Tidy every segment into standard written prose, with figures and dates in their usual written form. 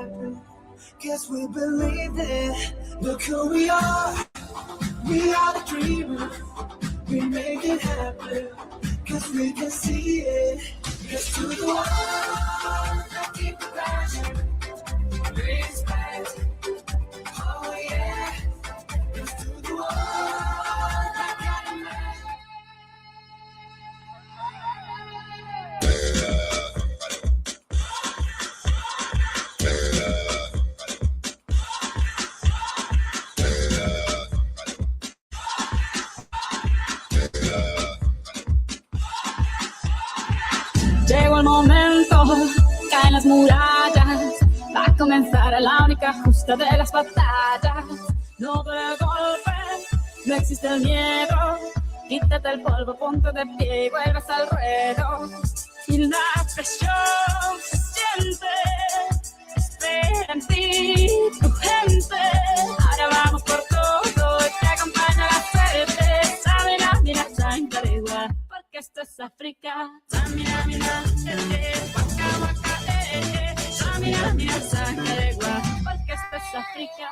happen. Cause we believe it. Look who we are. We are the dreamers. We make it happen. Cause we can see it. Cause to the world, I keep the passion. Respect. Oh yeah. Cause to the world, I gotta make. Llegó el momento, caen las murallas, va a comenzar la única justa de las batallas. No te golpes, no existe el miedo, quítate el polvo, ponte de pie y vuelves al ruedo. Y la presión se siente, espera en ti tu gente. Ahora vamos por todo, te acompaña la suerte. Samina, mira, Chantaregua, porque esto es África. Samina, mira, waka, waka, Samina, mira, Chantaregua, porque esto es África.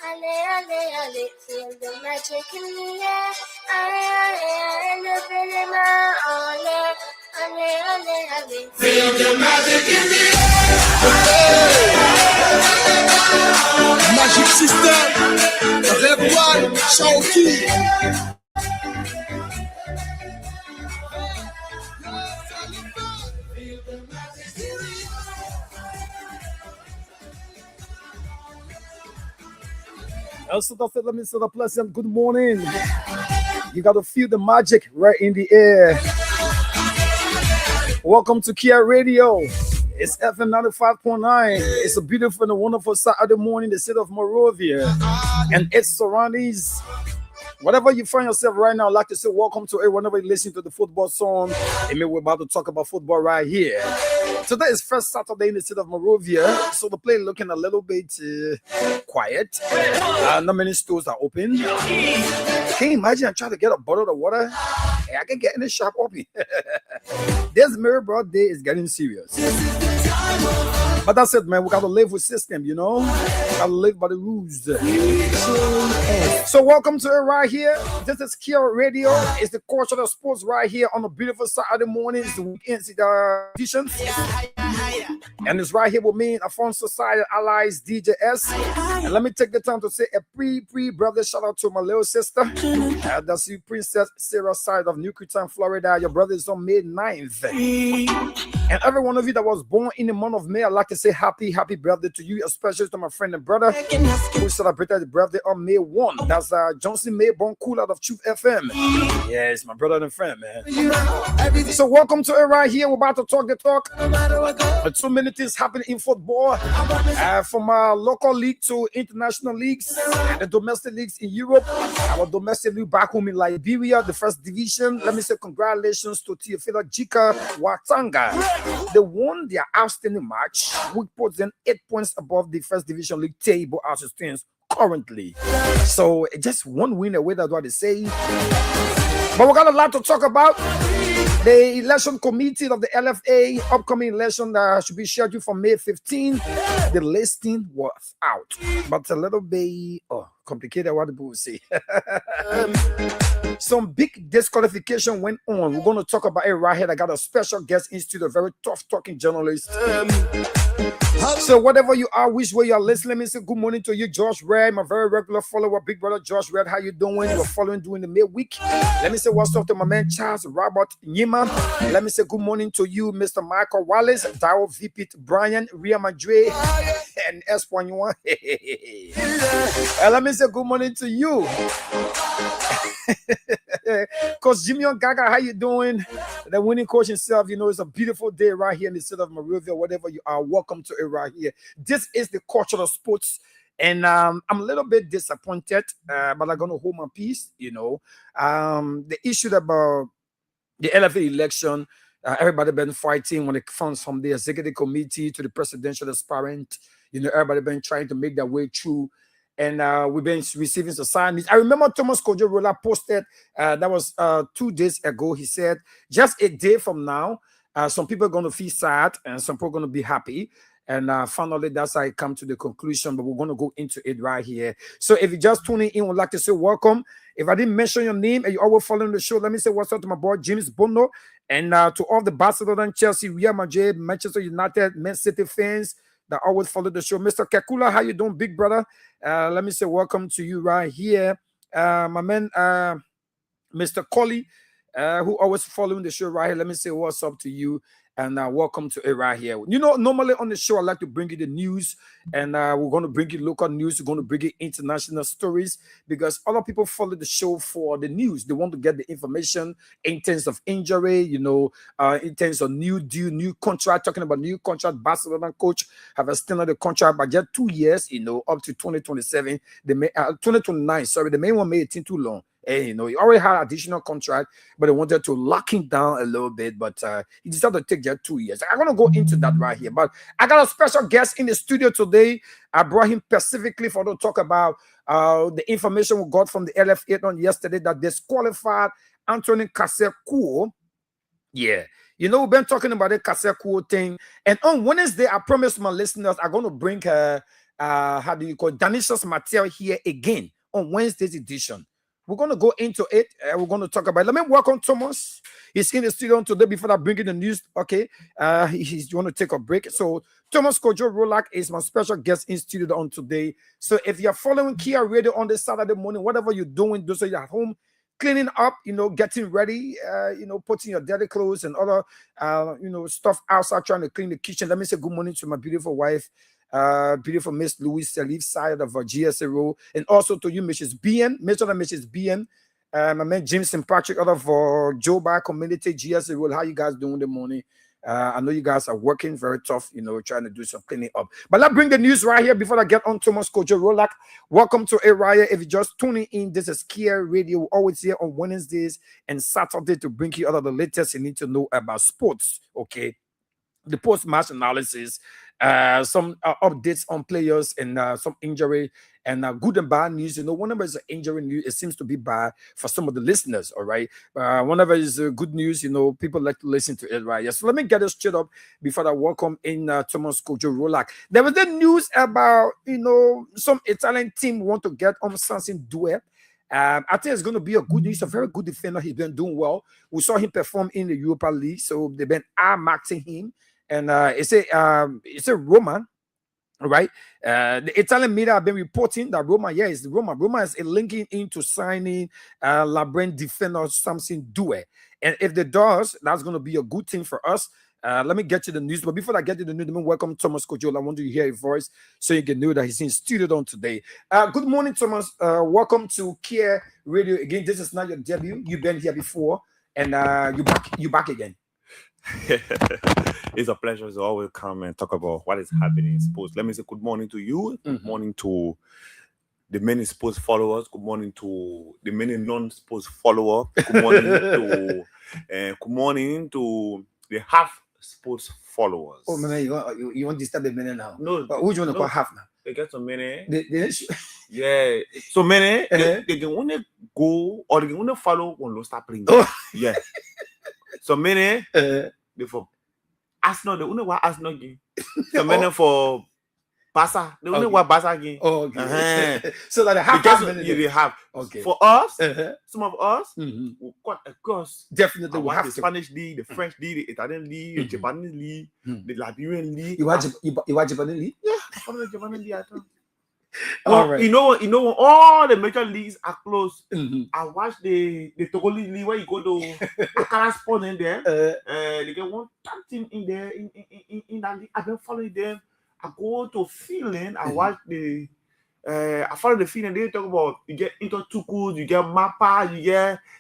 Ale, ale, ale, feel the magic in the air. Ale, ale, ale, ale, ale, ale, Feel the magic in the air. Magic System, Rev One, Shawty. Also, let me say the pleasant good morning. You got to feel the magic right in the air. Welcome to Kia Radio. It's FM 95.9. It's a beautiful and wonderful Saturday morning in the city of Monrovia and its surroundings. Whatever you find yourself right now, I'd like to say welcome to everyone whenever you listen to the football song. I mean, we're about to talk about football right here. Today is first Saturday in the city of Monrovia, so the place looking a little bit quiet. Not many stores are open. Can you imagine I'm trying to get a bottle of water? Hey, I can get in the shop open. This mirror birthday is getting serious. But that's it, man. We got to live with system, you know? We got to live by the rules. So welcome to it right here. This is Kia Radio. It's the culture of sports right here on a beautiful Saturday morning. It's the weekend edition. And it's right here with me, Afonso Side Allies, DJ S. And let me take the time to say a brother shout out to my little sister. That's you, Princess Sarah Side of New Cretan, Florida. Your brother is on May 9th. And every one of you that was born in the month of May, I'd like to say happy birthday to you, especially to my friend and brother who celebrated the birthday on May 1. That's Johnson Mayborn Cool out of Truth FM. Yes, my brother and friend, man. So welcome to it right here. We're about to talk the talk. So many things happening in football, from our local league to international leagues and the domestic leagues in Europe. Our domestic league back home in Liberia, the first division. Let me say congratulations to Teofilo Jika Watanga. They won their outstanding match, which puts them 8 points above the first division league table as it stands currently. So just one win away, that's what they say. But we got a lot to talk about. The election committee of the LFA, upcoming election should be scheduled for May 15. The listing was out, but a little bit complicated, what people will say. Some big disqualification went on. We're going to talk about it right here. I got a special guest in studio, a very tough talking journalist. So whatever you are, which way you are listening, let me say good morning to you, Josh Red, my very regular follower, big brother Josh Red. How you doing? You're following during the midweek. Let me say what's up to my man Charles Robert Nyima. Let me say good morning to you, Mr. Michael Wallace, Darryl Vipit, Brian, Ria Madre, and Espanol. Let me say good morning to you. Coach Jimmy Gaga, how you doing? The winning coach himself, you know, it's a beautiful day right here in the city of Monrovia. Whatever you are, welcome to it right here. This is the culture of sports, and I'm a little bit disappointed, but I'm gonna hold my peace. You know, the issue about the LFA election, everybody been fighting when it comes from the executive committee to the presidential aspirant. You know, everybody been trying to make their way through. And we've been receiving some signings. I remember Thomas Kojo-Rola posted, that was 2 days ago. He said, just a day from now, Some people are going to feel sad and some people are going to be happy. And finally, that's how I come to the conclusion, but we're going to go into it right here. So if you're just tuning in, would like to say welcome. If I didn't mention your name and you're always following the show, let me say what's up to my boy, James Bono, and to all the Barcelona, Chelsea, Real Madrid, Manchester United, Man City fans that always follow the show. Mr. Kekula, how you doing, big brother? Let me say welcome to you right here. My man, Mr. Collie, who always following the show right here. Let me say what's up to you. And welcome to it right here. You know, normally on the show, I like to bring you the news, and we're going to bring you local news. We're going to bring you international stories because other people follow the show for the news. They want to get the information in terms of injury, you know, in terms of new deal, new contract. Talking about new contract, Barcelona coach have extended the contract by just 2 years, you know, up to 2027. They may 2029. Sorry, the main one made it too long. And, you know, he already had additional contract, but they wanted to lock him down a little bit. But he decided to take just 2 years. I'm going to go into that right here. But I got a special guest in the studio today. I brought him specifically for to talk about the information we got from the LFA on yesterday that disqualified Anthony Kasekuo. Yeah. You know, we've been talking about the Kasekuo thing. And on Wednesday, I promised my listeners I'm going to bring her, how do you call it, Danisha's material here again on Wednesday's edition. We're going to go into it. We're going to talk about it. Let me welcome Thomas. He's in the studio today before I bring in the news. Okay. He's going to take a break. So Thomas Kojo Rolak is my special guest in studio on today. So if you're following Kia Radio on this Saturday morning, whatever you're doing, do so you're at home, cleaning up, you know, getting ready, you know, putting your dirty clothes and other, you know, stuff outside, trying to clean the kitchen. Let me say good morning to my beautiful wife. Beautiful Miss Louise Salif side of GSA Row, and also to you, Mrs. BN, Mrs. BN, my man James and Patrick out of Joe Bar Community GSA Row. How you guys doing in the morning? I know you guys are working very tough, you know, trying to do some cleaning up. But let's bring the news right here before I get on Thomas Kojo Rolak. Welcome to Araya. If you're just tuning in, this is Kia Radio. We're always here on Wednesdays and Saturday to bring you all of the latest you need to know about sports. Okay. The post-match analysis, some updates on players and some injury and good and bad news. You know, whenever it's an injury news, it seems to be bad for some of the listeners, all right? Whenever it's good news, you know, people like to listen to it, right? Yeah, so let me get it straight up before I welcome in Thomas Kojo Rolak. There was the news about, you know, some Italian team want to get Samson Due. I think it's going to be a good news, a very good defender. He's been doing well. We saw him perform in the Europa League, so they've been marking him. And it's a Roman, right? The Italian media have been reporting that Roma, yeah, it's Roma. Roma is linking into signing Labren defender Samson Due. And if they does, that's going to be a good thing for us. Let me get to the news. But before I get to the news, let me welcome Thomas Kojo. I want you to hear his voice so you can know that he's in studio on today. Good morning, Thomas. Welcome to Kia Radio again. This is not your debut. You've been here before, and you're back again. It's a pleasure to always come and talk about what is happening in sports. Let me say good morning to you. Good morning to the many sports followers. Good morning to the many non-sports followers. Good morning to the half sports followers. Oh man, you want to disturb the many now? No, but who do you want to call half now? They get so many. Yeah, so many. They can only go or they can only follow when they start playing. Oh. Yeah. So many before Arsenal, the only one Arsenal game. So many for Barca, the only one Barca game. Oh, okay. So that they have. Okay. For us, some of us, we got a course. Definitely, we have the Spanish league, the French league, the Italian league, the Japanese league, the Liberian league. You watch Japanese league? Yeah, the Japanese league. I thought. All right. You know, all the major leagues are closed. I watch the Togolese league where you go to Akara Sport in there. They get one team in there in that league. I've been following them. I go to Finland. I watch I follow the Finland. They talk about you get Intertukul, you get Mappa,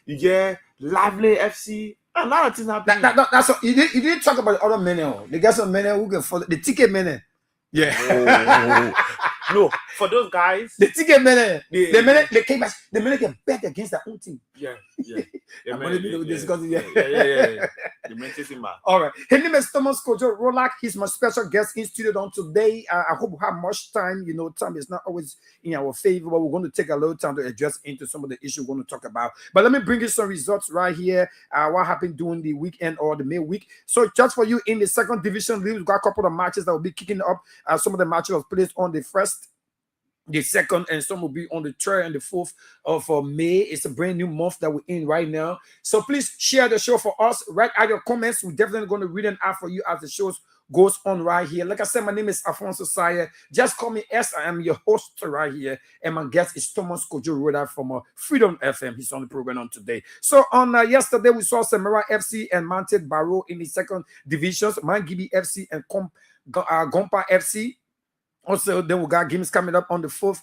you get Lively FC. A lot of things happen. That's what, you didn't talk about the other men. They got some men who can follow the ticket men. Yeah. No, for those guys, The ticket man, they they came back, the minute they bet against their own team. yeah. I'm gonna discuss it. Yeah. The men chasing back. All right. His name is Thomas Kojo Rolak. He's my special guest in studio on today. I hope we have much time. You know, time is not always in our favor, but we're going to take a little time to address into some of the issues we're going to talk about. But let me bring you some results right here. What happened during the weekend or the midweek. So just for you in the second division league, we've got a couple of matches that will be kicking up. Some of the matches was placed on the first, the second, and some will be on the 3rd and the 4th of May. It's a brand new month that we're in right now. So please share the show for us. Write out your comments. We're definitely going to read them out for you as the shows goes on right here. Like I said, my name is Alfonso Saya. Just call me S. I am your host right here. And my guest is Thomas Kojo Roda from Freedom FM. He's on the program on today. So on yesterday, we saw Samara FC and Mounted Barrow in the second divisions. Mangibi FC and Gompa FC. Also, then we got games coming up on the 4th.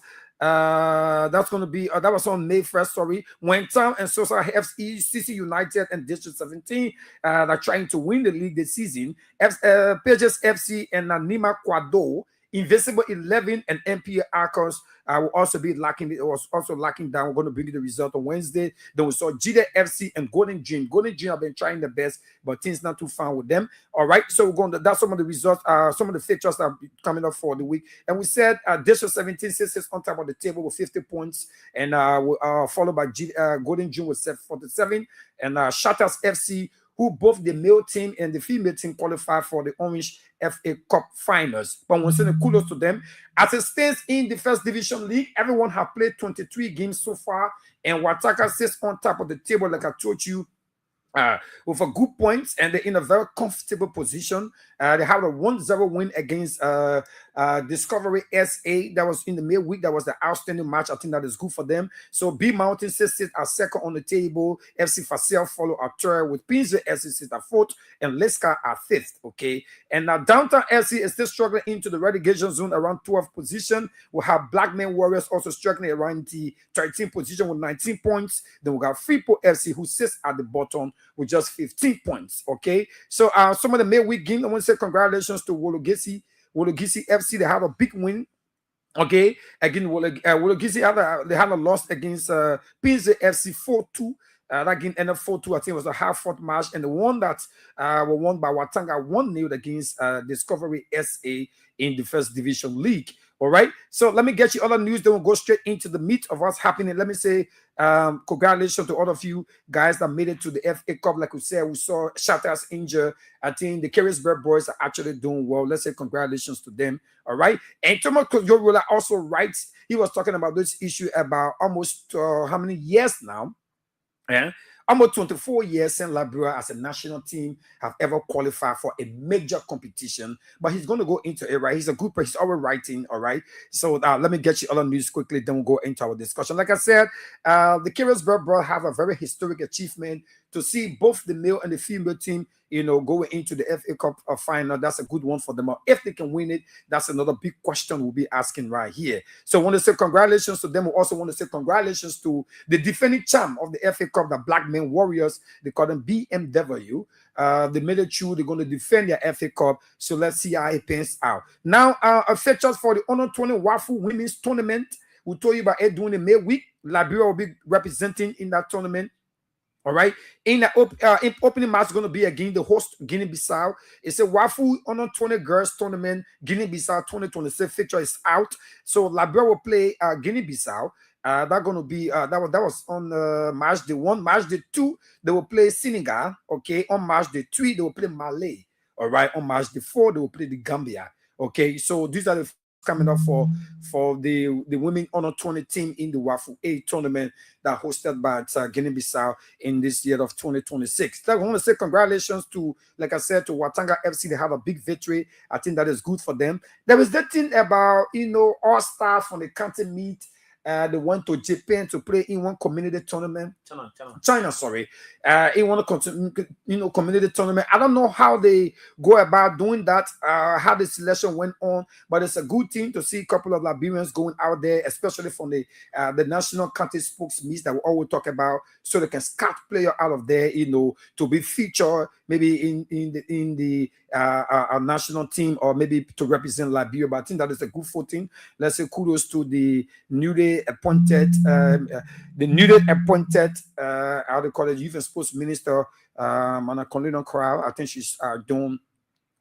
That's going to be, that was on May 1st, sorry. Wentown and Sosa FC, CC United and District 17 are trying to win the league this season. Pages FC and Nima Kwado, Invisible 11 and MPA Arcos will also be lacking. It was also lacking down. We're going to bring you the result on Wednesday. Then we saw Jide FC and Golden Dream. Golden Dream have been trying their best, but things not too far with them. All right, so we're going to, that's some of the results, some of the fixtures that are coming up for the week. And we said District 17 sits on top of the table with 50 points, and followed by Golden Dream with 47, and Shatters FC, who both the male team and the female team qualify for the Orange FA Cup finals. But we're saying kudos to them. As it stands in the First Division League, everyone have played 23 games so far, and Wataka sits on top of the table, like I told you, with a good points, and they're in a very comfortable position. They have a 1-0 win against Discovery SA. That was in the midweek. That was the outstanding match. I think that is good for them. So B Mountain sits at second on the table. FC Facel follow at third, with Pinzo FC sits at fourth, and Leska at fifth. Okay, and now Downtown FC is still struggling into the relegation zone around 12th position. We have Blackman Warriors also struggling around the 13th position with 19 points. Then we got Freeport FC, who sits at the bottom with just 15 points. Okay, so some of the midweek games, I want to say congratulations to Wologisi FC. They have a big win. Okay, again, Wologisi they had a loss against Pinze FC 4-2. That game ended 4-2. I think it was a half-fought match, and the one that were won by Watanga 1-0 against Discovery SA in the First Division League. All right, so let me get you other news. Then we'll go straight into the meat of what's happening. Let me say congratulations to all of you guys that made it to the FA Cup. Like we said, we saw Shatters injured. I think the Carrisburg boys are actually doing well. Let's say congratulations to them. All right, and Thomas Kojola also writes, he was talking about this issue about almost how many years now? Yeah. Almost 24 years since Liberia as a national team have ever qualified for a major competition, but he's going to go into it, right? He's a good person. He's always writing, all right? So let me get you other news quickly, then we'll go into our discussion. Like I said, the Carrisburg Bros have a very historic achievement to see both the male and the female team, you know, going into the FA Cup final. That's a good one for them. If they can win it, that's another big question we'll be asking right here. So I want to say congratulations to them. We also want to say congratulations to the defending champ of the FA Cup, the Blackman Warriors. They call them BMW. They made it true. They're going to defend their FA Cup. So let's see how it pans out. Now, fixtures for the Honor 20 Waffle Women's Tournament. We told you about it during the May week. Liberia will be representing in that tournament. All right, in the opening match is going to be against the host Guinea-Bissau. It's a Wafu Honor 20 Girls Tournament. Guinea-Bissau 2026 fixture is out, so Liberia will play Guinea-Bissau. That's going to be that was on March the 1, March the 2. They will play Senegal. Okay, on March the 3 they will play Malay. All right, on March the 4 they will play the Gambia. Okay, so these are the coming up for the women Honor 20 team in the Wafu A tournament that hosted by Guinea-Bissau in this year of 2026. So I want to say congratulations to, like I said, to Watanga FC. They have a big victory. I think that is good for them. There was that thing about, you know, all staff from the country meet. They went to Japan to play in one community tournament. China, sorry. In one community tournament. I don't know how they go about doing that, how the selection went on, but it's a good thing to see a couple of Liberians going out there, especially from the national country spokes meets that we always talk about, so they can scout player out of there, you know, to be featured maybe in the national team, or maybe to represent Liberia. But I think that is a good footing. Let's say kudos to the newly appointed how they call it, youth and sports minister, Mana Colina Crowd. I think she's doing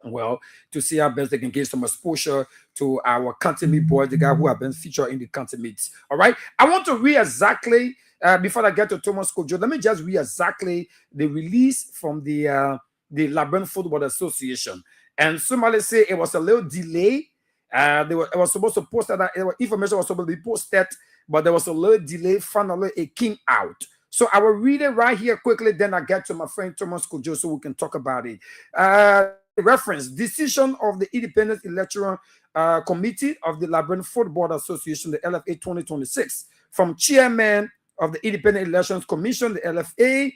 well to see how best they can give some exposure to our country meet boys, the guy who have been featured in the country meets. All right, I want to read exactly before I get to Thomas Kojo. Let me just read exactly the release from the Liberian Football Association. And somebody say it was a little delay. It was supposed to post that information was supposed to be posted, but there was a little delay. Finally, it came out. So I will read it right here quickly. Then I get to my friend Thomas Kojo so we can talk about it. Reference decision of the Independent Electoral Committee of the Liberian Football Association, the LFA 2026, from chairman of the Independent Elections Commission, the LFA,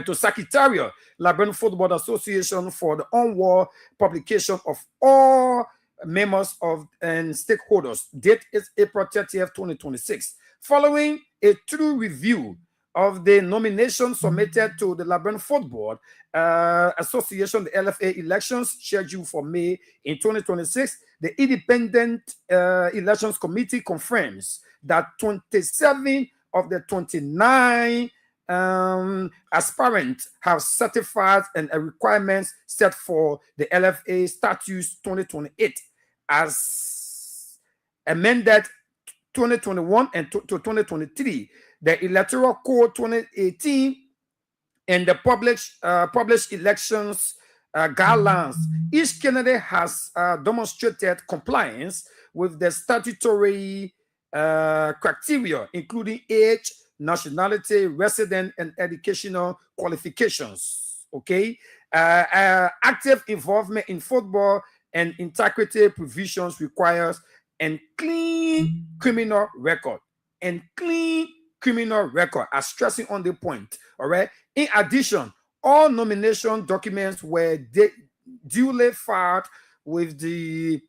to Secretariat, Liberian Football Association, for the onward publication of all members of and stakeholders. Date is April 30th, 2026. Following a true review of the nomination submitted to the Liberian Football Association, the LFA elections scheduled for May in 2026, the Independent Elections Committee confirms that 27 of the 29 aspirants have certified and requirements set for the LFA Statutes 2028 as amended 2021 and to 2023, the Electoral Code 2018, and the published elections guidelines. Each candidate has demonstrated compliance with the statutory criteria, including age, nationality, resident, and educational qualifications. Okay, active involvement in football and integrity provisions requires and clean criminal record. And clean criminal record, as stressing on the point. All right. In addition, all nomination documents were duly filed with the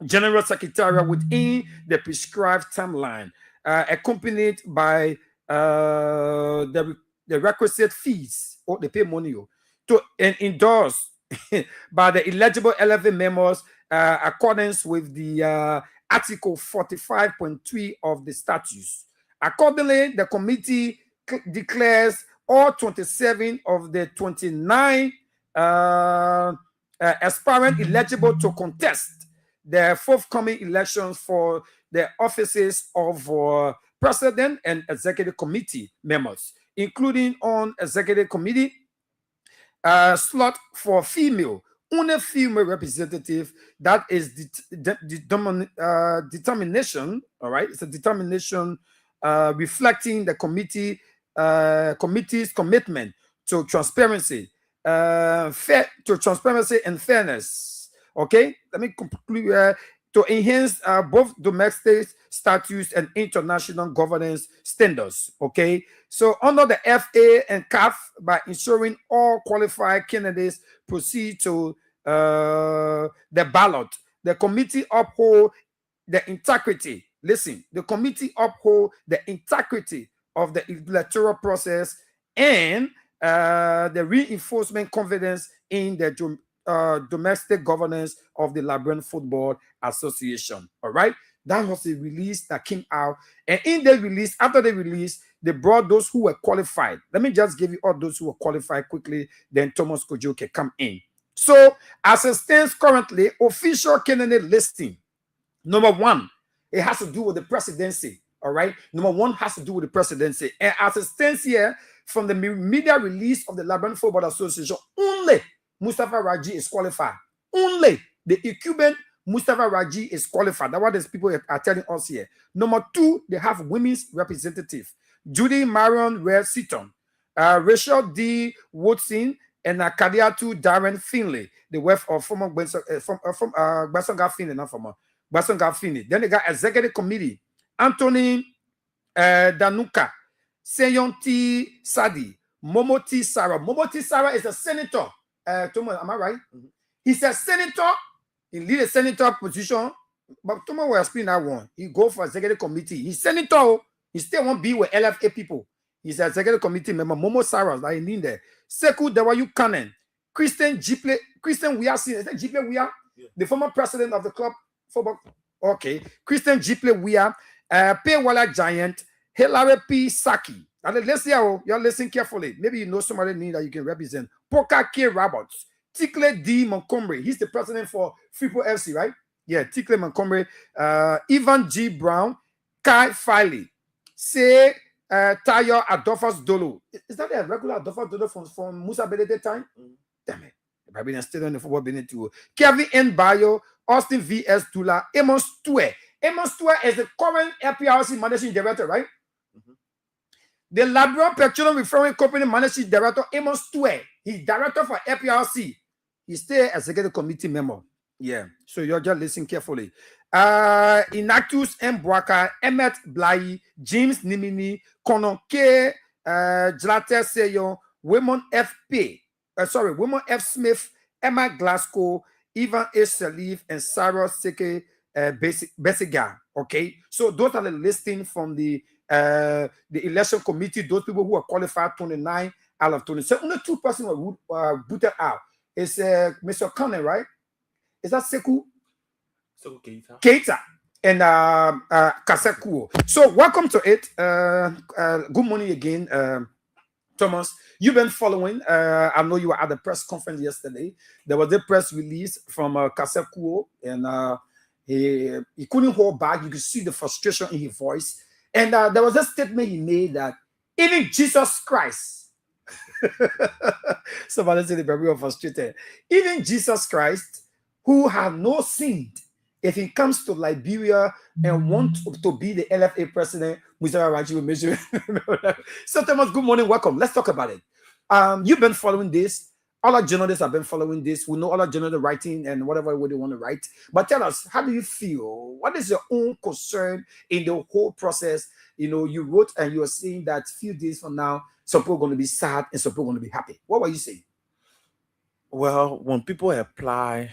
General Secretariat within the prescribed timeline, accompanied by the requisite fees, or they pay money to endorse by the eligible 11 members, accordance with the Article 45.3 of the statutes. Accordingly, the committee declares all 27 of the 29 aspirants eligible to contest the forthcoming elections for the offices of president and executive committee members, including on executive committee slot for female. Only female representative, that is determination. All right, it's a determination reflecting the committee's commitment to transparency, transparency and fairness. Okay, let me conclude. To enhance both domestic statutes and international governance standards. Okay, so under the FA and CAF, by ensuring all qualified candidates proceed to the ballot, the committee uphold the integrity. Listen, the committee uphold the integrity of the electoral process and the reinforcement confidence in the domestic governance of the Liberian Football Association. All right, that was the release that came out, and in the release, after the release, they brought those who were qualified. Let me just give you all those who were qualified quickly, then Thomas Kojo can come in. So, as it stands currently, official candidate listing. Number one, it has to do with the presidency. All right, number one has to do with the presidency, and as it stands here, from the media release of the Liberian Football Association, only Mustafa Raji is qualified. Only the incumbent Mustafa Raji is qualified. That's what these people are telling us here. Number two, they have women's representative. Judy Marion Rare-Seaton, Rachel D. Woodson, and Kadiatu Darren Finley, the wife of former Basonga Finley, not former Basonga Finley. Then they got executive committee, Anthony Danuka, Seyonti Sadi, Momoti Sarah. Momoti Sarah is a senator. Thomas, am I right? He's a senator. He lead a senator position, but Thomas will explain that one. He go for executive committee. He's senator. He still won't be with LFA people. He's an executive committee member. Momo Sarah, that he in there. Seku Dewayu Kanen. Christian Weah Senior. Is that Jipley Weah? Yeah. The former president of the club football. Okay. Christian Jipley Weah, Paywalla Giant, Hilary P. Saki. And let's see how you're listening carefully. Maybe you know somebody need that you can represent. Poka K. Roberts, Tickle D. Montgomery. He's the president for Freeport FC, right? Yeah, Tickle Montgomery, Ivan G. Brown, Kai Filey, say Tayo Adolphus Dolo. Is that a regular Adolphus Dolo from Musa Benedict time? Damn it. Probably not still on the football Benedict too. Kevin N. Bayo, Austin V.S. Tula, Amos Stue. Amos Stue is the current FPRC managing director, right? The Labrador Petroleum Refining Company managing director, Amos Stue. He's director for FPRC. He's still executive committee member. Yeah, so you're just listening carefully. Inatus M. Bwaka, Emmet Blai, James Nimini, Kono K, Jlate Seyo, Women Women F. Smith, Emma Glasgow, Ivan H. Salif, and Sarah Seke Besiga. Okay, so those are the listing from the election committee. Those people who are qualified 29 out of 20. So only 2 persons were booted out. It's Mr. Connor, right? Is that Sekou? Sekou Keita. Keita and Kasekuo. So welcome to it. Good morning again, Thomas. You've been following. I know you were at the press conference yesterday. There was a press release from Kasekuo, and he couldn't hold back. You could see the frustration in his voice. And there was a statement he made that even Jesus Christ, somebody said the Bible was frustrated. Even Jesus Christ, who had no sin, if he comes to Liberia and wants to be the LFA president, Musa Raji will measure. So Thomas, good morning, welcome. Let's talk about it. You've been following this. All our journalists have been following this. We know all our journalists writing and whatever way they want to write. But tell us, how do you feel? What is your own concern in the whole process? You know, you wrote and you are saying that few days from now, some people are going to be sad and some people are going to be happy. What were you saying? Well, when people apply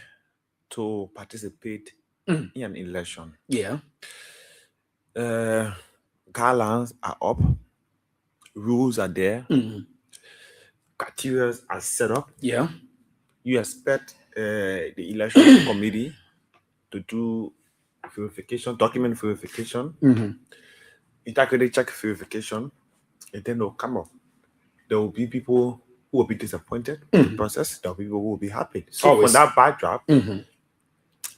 to participate in an election, yeah, guidelines are up, rules are there, criteria are set up. Yeah, you expect the election committee to do verification, document verification, integrity check verification, and then they'll come up. There will be people who will be disappointed in the process. There will be people who will be happy. So Always. from that backdrop,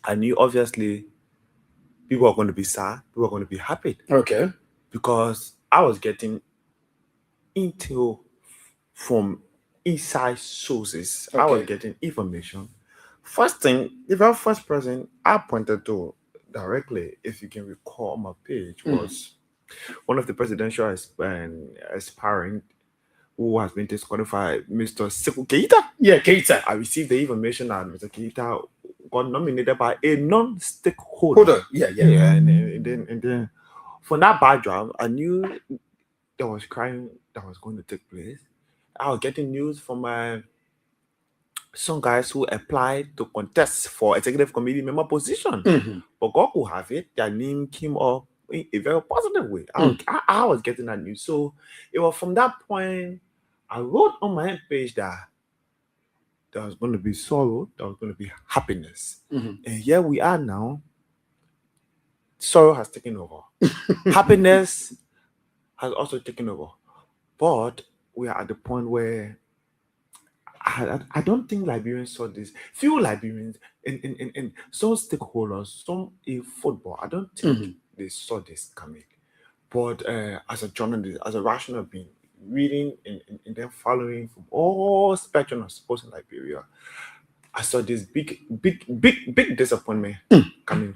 I knew obviously people are going to be sad, people are going to be happy. Okay. Because I was getting intel from inside sources. I was getting information. First thing, the very first person I pointed to directly, if you can recall on my page, was one of the presidential aspiring who has been disqualified, Mr. Sekou Keita. Yeah, Keita. I received the information that Mr. Keita got nominated by a non-stakeholder. Yeah. And then from that background, I knew there was crime that was going to take place. I was getting news from some guys who applied to contest for executive committee member position. But God could have it, their name came up in a very positive way. I was getting that news. So it was from that point, I wrote on my page that there was going to be sorrow, there was going to be happiness. And here we are now. Sorrow has taken over. Happiness has also taken over. But we are at the point where I don't think Liberians saw this. Few Liberians and some stakeholders, some in football, I don't think they saw this coming. But as a journalist, as a rational being, reading and then following from all spectrum of sports in Liberia, I saw this big disappointment coming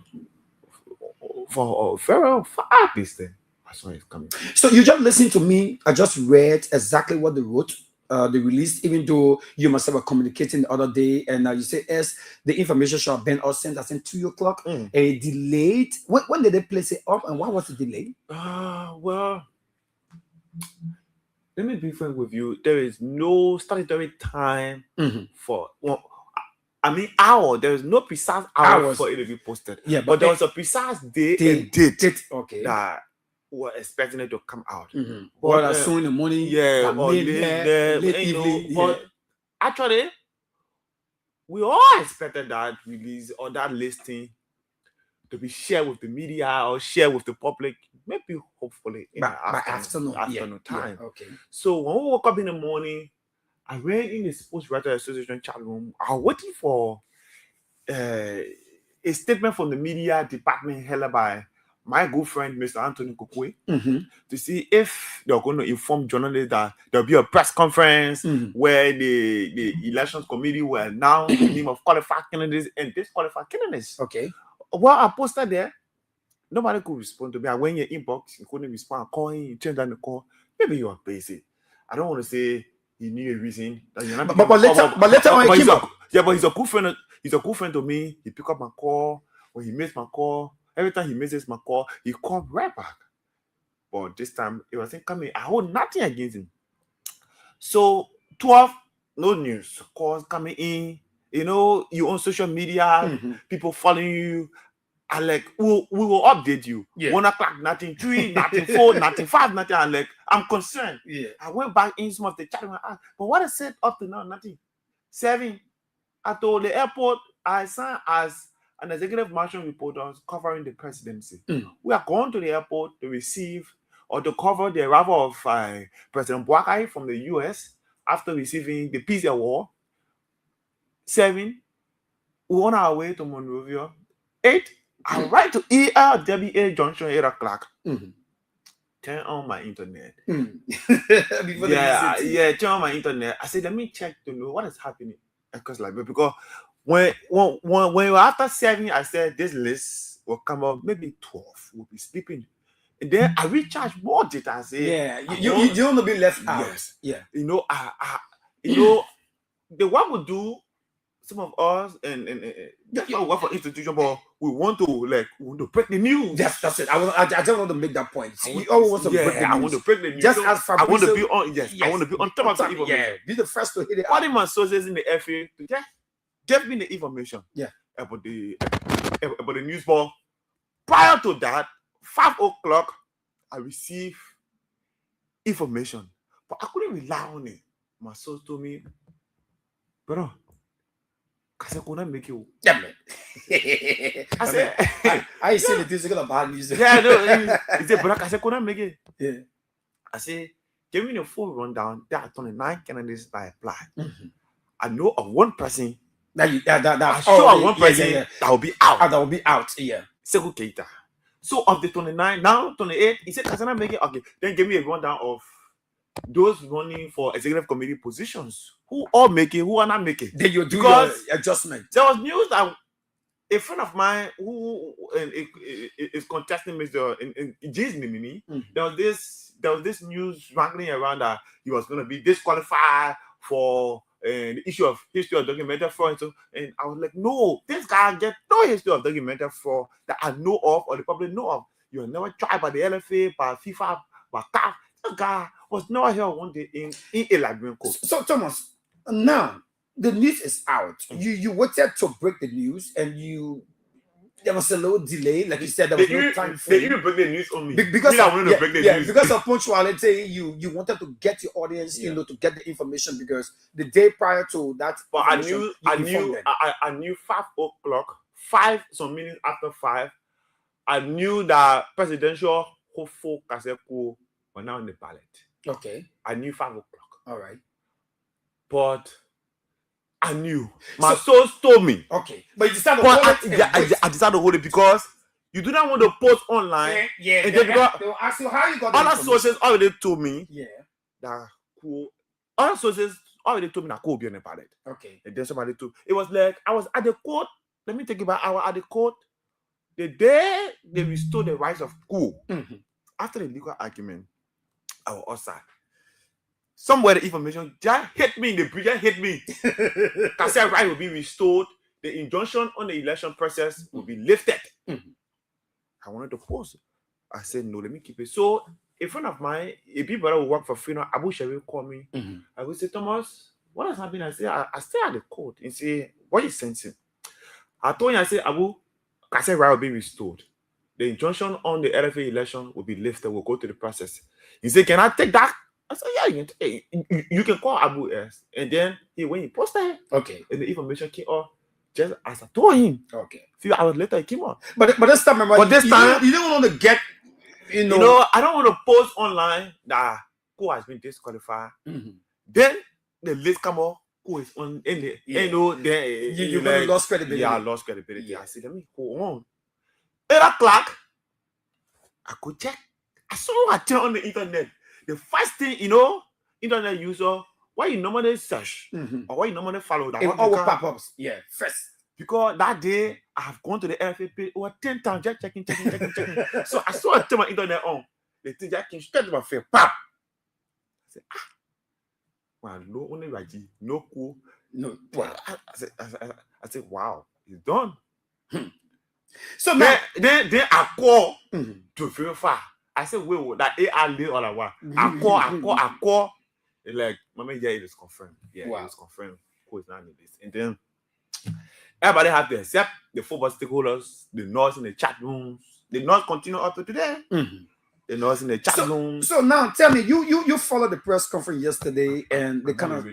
for a very far distance. I saw it coming. So you just listened to me. I just read exactly what they wrote. They released, even though you must have communicating the other day, and you say, yes, the information shall have been sent at 2 o'clock. A delayed. When did they place it up, and why was it delayed? Well, let me be frank with you. There is no statutory time for. Well, I mean, hour. There is no precise hour for it to be posted. Yeah, but there was a precise day and date. Okay. That were expecting it to come out. Well, as soon in the morning, late evening. But actually, we all expected that release or that listing to be shared with the media or shared with the public, maybe hopefully in By the afternoon time. Yeah, okay. So when we woke up in the morning, I read in the Sports Writers Association chat room, I was waiting for a statement from the media department held by my good friend, Mr. Anthony Kukwe, to see if they're going to inform journalists that there'll be a press conference where the elections committee will announce the name of qualified candidates and disqualified candidates. Okay. Well, I posted there. Nobody could respond to me. I went in your inbox, you couldn't respond. I called him, you turned down the call. Maybe you are busy. I don't want to say he knew a reason that you're not. But later on, but he's a good friend. He's a good friend to me. He pick up my call when he missed my call. Every time he misses my call, he called right back. But this time it wasn't coming. I hold nothing against him. So 12, no news. Calls coming in. You know, you on social media, people following you. I like, we will update you. 1 o'clock, nothing, 3, nothing, 4, nothing, 5, nothing. I like, I'm concerned. I went back in some of the chat and I asked, but what I said up to now, nothing. 7, I told the airport, I signed as an executive marshal reporter covering the presidency. We are going to the airport to receive or to cover the arrival of President Boakai from the US after receiving the Peace Award. 7, we're on our way to Monrovia. 8, I write to ELWA Junction 8 o'clock. Turn on my internet. Turn on my internet. I said, let me check to know what is happening. Because when you're after 7, I said this list will come up, maybe 12 will be sleeping. And then I recharge more data. I say, you don't want to be left out. Yes. Yeah. You know, the one will do. Some of us and that's not work for institution, but we want to break the news. That's it. I just want to make that point. We always want to break the news. I want to break the news. Just as Fabrizio, I want to be on. Yes, I want to be on top of the information. Yeah, be the first to hit it. One of my sources in the FA to just give me the information. About the news. But prior to that, 5 o'clock, I received information, but I couldn't rely on it. My source told me, bro, Kase Kona make you. Yeah, man. I said, I see the music of bad music. Yeah, no. He said, but Kase Kona make it. Yeah. I said, give me the full rundown. There are 29 candidates that applied. I know of one person. One person that will be out. That will be out. Yeah. Sekou Keita. So of the 29, now 28, he said, Kasana make it. Okay, then give me a rundown of those running for executive committee positions. Who all make it, who are not making. Then you do your adjustment. There was news that a friend of mine who is contesting Mr. Jay's Mimimi, there was this news wrangling around that he was going to be disqualified for the issue of history of documented fraud. And I was like, no, this guy get no history of documented fraud that I know of or the public know of. You were never tried by the LFA, by FIFA, by CAF. This guy was never here one day in a Liberian court. So Thomas, now the news is out. You waited to break the news, and there was a little delay, like you said. There was no time for you to break the news on me because I wanted to break the news. Because of punctuality. You wanted to get your audience, to get the information because the day prior to that. But I knew 5 o'clock, 5 some minutes after 5. I knew that presidential hopeful Kaseko were now in the ballot. Okay. I knew 5 o'clock. All right. But I knew. My source told me. Okay. But you decided to hold it. I decided to hold it because you do not want to post online. Yeah. And They will ask you how you got that. Other sources already told me. Yeah. That cool. Other sources already told me that could be on the ballot. Okay. And then somebody told. It was like I was at the court. Let me take it back. I was at the court the day they restored the rights of cool. After the legal argument, I was outside. Somewhere the information just hit me in the bridge, just hit me. Kasai right will be restored. The injunction on the election process will be lifted. I wanted to post. I said, no, let me keep it. So a friend of mine, a big brother who work for Freedom, Abu Sharif called me. I would say, Thomas, what has happened? I say, I stay at the court and say, what are you sensing? I told him, I said, Abu, Kasai right will be restored. The injunction on the LFA election will be lifted. We'll go to the process. He said, can I take that I said, yeah, you can call Abu S. And then when he posted, Okay. and the information came up just as I told him. Okay. A few hours later, it came up. But this time, remember, But this time, you didn't want to get, you know, I don't want to post online that who has been disqualified. Mhm. Then the list come up. Who is on in the you know then you like, lost credibility. Yeah, I lost credibility. Yeah. I said, let me go on. 8 o'clock, I could check. I saw a thing on the internet. The first thing, you know, internet user, why you normally search or why you normally follow that. It all will pop ups. Yeah, first. Because that day I have gone to the LFA page over 10 times, just checking. So I saw a thing on the internet on. The thing that came straight to my face. Pop. I said, well, no only Raji, no cool. No. Wow. I said, wow, it's done. So now, then I call to verify. I said, wait, that AI lay all I want. I call. It's like, Mama, yeah, it is confirmed. Yeah, wow. It is confirmed. Who is not in this? And then everybody have to accept the football stakeholders, the nurse in the chat rooms. The nurse continue up to today. The nurse in the chat rooms. So now tell me, you followed the press conference yesterday and they kind of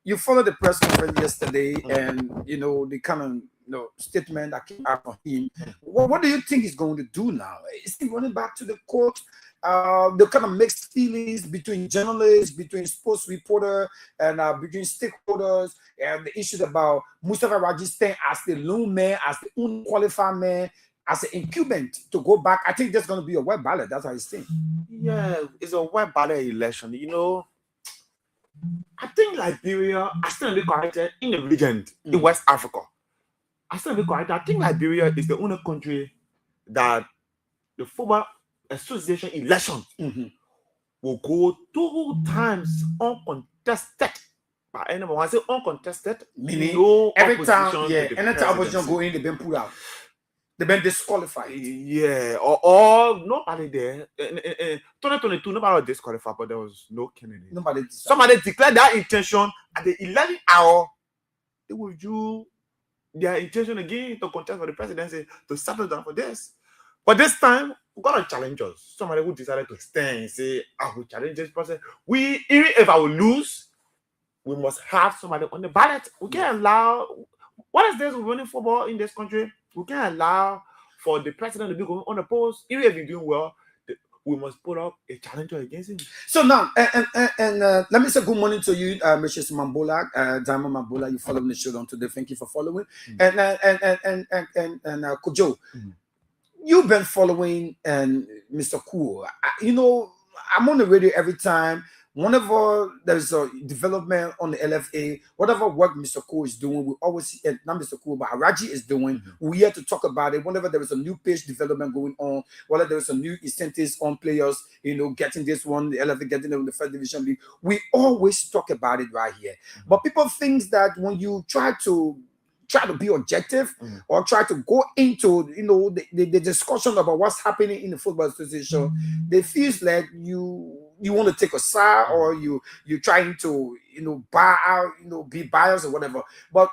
you followed the press conference yesterday and you know the kind of statement that came out from him. What do you think he's going to do now? Is he running back to the court? The kind of mixed feelings between journalists, between sports reporter, and between stakeholders, and the issues about Mustafa Raji staying as the lone man, as the unqualified man, as an incumbent to go back. I think there's going to be a web ballot. That's how he's saying. Yeah, it's a web ballot election. You know, I think Liberia, I still be corrected in the region in West Africa. I still be corrected. I think Liberia is the only country that the football association election will go 2 times uncontested. But anyone, I say uncontested, meaning no every time, anytime opposition go in, they've been pulled out. They've been disqualified. Yeah, or nobody there. 2022, nobody was disqualified, but there was no candidate. Somebody declared their intention at the 11th hour. They withdrew their intention again to contest for the presidency to settle down for this. But this time, we got a challengers. Somebody who decided to stand and say, I will challenge this person. Even if I will lose, we must have somebody on the ballot. We can't allow. What is this running football in this country? We can't allow for the president to be going unopposed. Even if he's doing well, we must put up a challenger against him. So now, and let me say good morning to you, Mrs. Mambola, Diamond Mambola. You following the show on today. Thank you for following. And Kojo, you've been following Mr. Cool. You know, I'm on the radio every time. Whenever there's a development on the LFA, whatever work Mr. Cool is doing, we always see it, not Mr. Cool, but Raji is doing. We're here to talk about it. Whenever there is a new page development going on, whether there's a new incentives on players, you know, getting this one, the LFA getting them in the first division league, we always talk about it right here. But people think that when you try to be objective or try to go into, you know, the discussion about what's happening in the football association, they feel like you want to take a side or you're trying to, you know, buy out, you know, be biased or whatever. But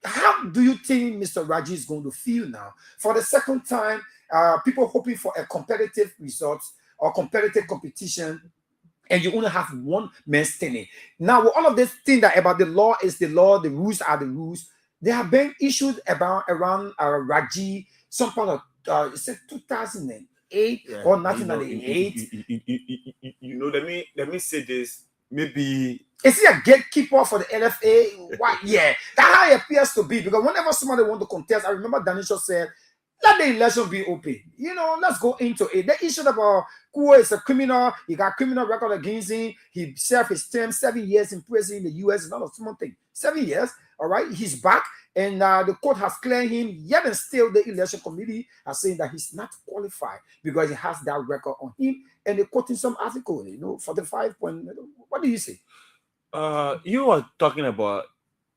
how do you think Mr. Raji is going to feel now? For the second time, people hoping for a competitive result or competitive competition, and you only have one man standing. Now, with all of this thing that about the law is the law, the rules are the rules, there have been issues around Raji, some part of, it said 2008 or 1998. You know, let me say this. Maybe is he a gatekeeper for the LFA? Why? Yeah, that's how it appears to be. Because whenever somebody want to contest, I remember Danisha said, let the election be open. You know, let's go into it. The issue about Kua is a criminal. He got criminal record against him. He served his term 7 years in prison in the US. It's not a small thing. 7 years. All right. He's back. And the court has cleared him. Yet and still the election committee are saying that he's not qualified because he has that record on him. And they quoting some article, you know, 45 point. What do you say? You are talking about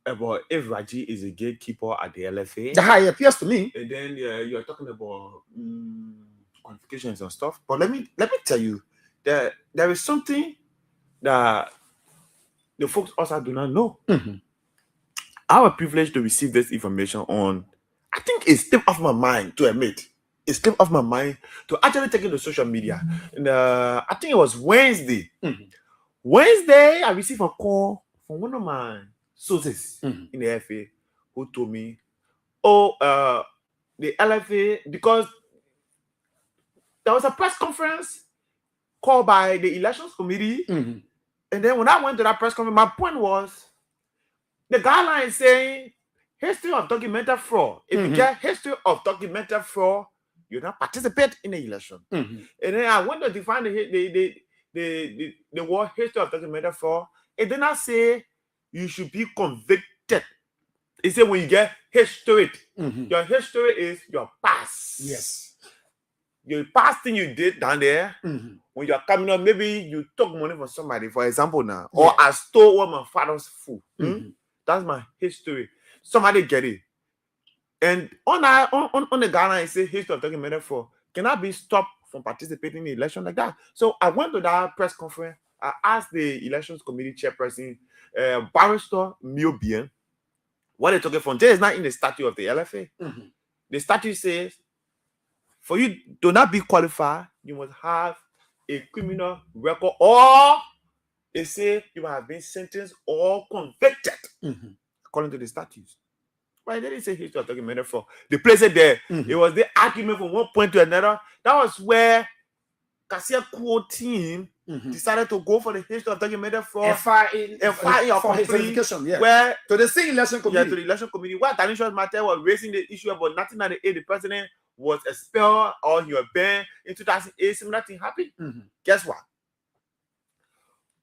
if Raji is a gatekeeper at the LFA. That's how it appears to me. And then you are talking about qualifications and stuff. But let me tell you that there is something that the folks also do not know. I was privileged to receive this information on. I think it's tip off my mind to admit. it slipped off my mind to actually take it to social media. And I think it was Wednesday. Wednesday, I received a call from one of my sources in the FA who told me, the LFA, because there was a press conference called by the elections committee. And then when I went to that press conference, my point was the guideline saying history of documented fraud. If you get history of documented fraud, you don't participate in the election. And then I went to define the word history of documented fraud. It did not say you should be convicted. It said when you get history, your history is your past. Yes. Your past thing you did down there, when you're coming up, maybe you took money from somebody, for example, now, or I stole one of my father's food. That's my history. Somebody get it. And on the guideline, it says history of documented fraud. Can I be stopped from participating in the election like that? So I went to that press conference. I asked the elections committee chairperson, Barrister Mio-Bien, what they're talking from. There is not in the statute of the LFA. The statute says, for you to not be qualified, you must have a criminal record, or they say you have been sentenced or convicted, according to the statutes. But they didn't say history of documented fraud. They placed it there. It was the argument from one point to another. That was where Kasia Kuo team decided to go for the history of documented fraud And fire in for his verification, where to the same election committee. to the election committee, where Tanisha Matter was raising the issue about 1998, the president was expelled or he was banned. In 2008, similar thing happened. Guess what?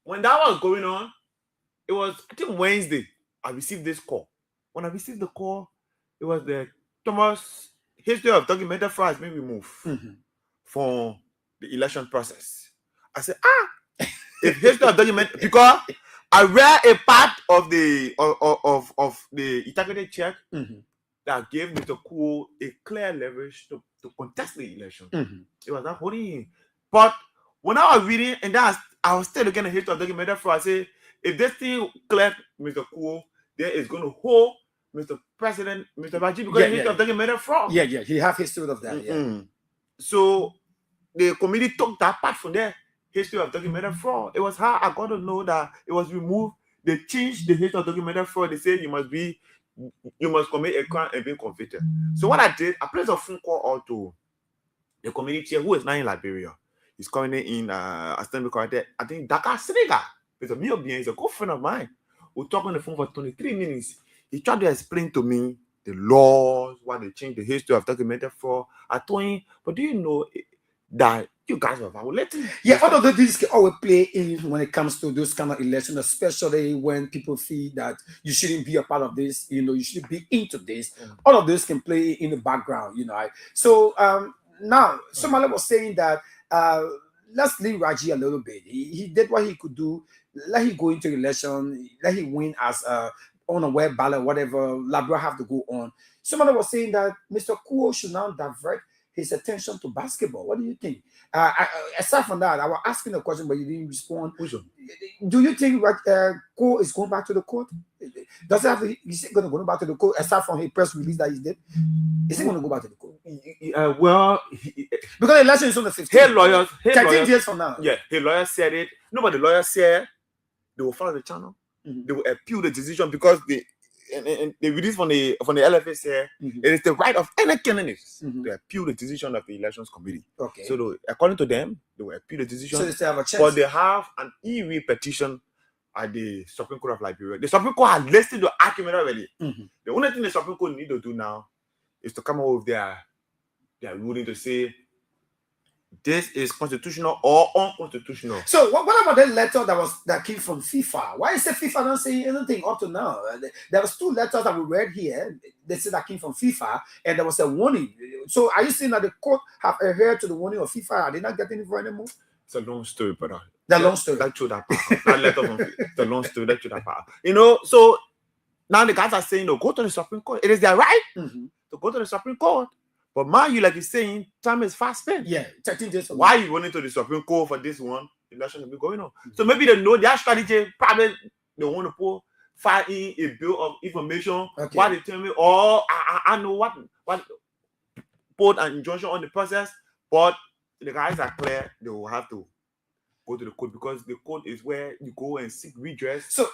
When that was going on, it was, I think, Wednesday, I received this call. When I received the call, it was the Thomas history of documented fraud has been removed from the election process. I said, if history of document, because I read a part of the integrity check that gave Mr. Kuo a clear leverage to contest the election. It was not holding him. But when I was reading, and then I was still looking at history of documented fraud, I said, if this thing cleared Mr. Kuo, then it's going to hold Mr. President, Mr. Baji, because history of documented fraud. He have history of that. So the committee took that part from there, history of documented fraud. It was how I got to know that it was removed. They changed the history of documented fraud. They said you must commit a crime and be convicted. So what I did, I placed a phone call out to the committee chair who is now in Liberia. He's currently in I think Dakar, Senegal. Mr. Mio-Bien is a good friend of mine. We talked on the phone for 23 minutes. He tried to explain to me the laws, why they changed the history of documented fraud. I told him, but do you know that you guys are violating? All of these can always play in when it comes to those kind of elections, especially when people feel that you shouldn't be a part of this, you should be into this. All of this can play in the background, So now somebody was saying that let's leave Raji a little bit. He did what he could do. Let him go into the election. Let him win as on a web ballot, whatever. Labra have to go on. Somebody was saying that Mr. Kuo should now divert his attention to basketball. What do you think? Aside from that, I was asking a question, but you didn't respond. Do you think Kuo is going back to the court? Does he have to, is he going to go back to the court aside from his press release that he did? Is he going to go back to the court? Because the election is on the 15th. His lawyers, 13 days from now. Yeah, his lawyer said it. No, but the lawyer said they will follow the channel. They will appeal the decision because they release from the LFA said it is the right of any candidate to appeal the decision of the elections committee. Okay. So according to them, they will appeal the decision. So they still have a chance. But they have an e-way petition at the Supreme Court of Liberia. The Supreme Court has listed the argument already. The only thing the Supreme Court need to do now is to come up with their ruling to say this is constitutional or unconstitutional. So what about that letter that came from FIFA? Why is it FIFA not saying anything up to now? There was 2 letters that we read here. They said that came from FIFA, and there was a warning. So are you saying that the court have adhered to the warning of FIFA? Are they not getting it anymore? It's a long story, brother. The long story. That showed that part. That letter from FIFA. It's a long story. That showed that part. So now the guys are saying, no, go to the Supreme Court. It is their right to go to the Supreme Court. But man, you like you're saying, time is fast spent. 13 days. Why are you running to the Supreme Court for this one? The election will be going on. So maybe they know their strategy. Probably they want to file in a bill of information. Why they tell me, I know what put an injunction on the process, but the guys are clear. They will have to go to the court because the court is where you go and seek redress. So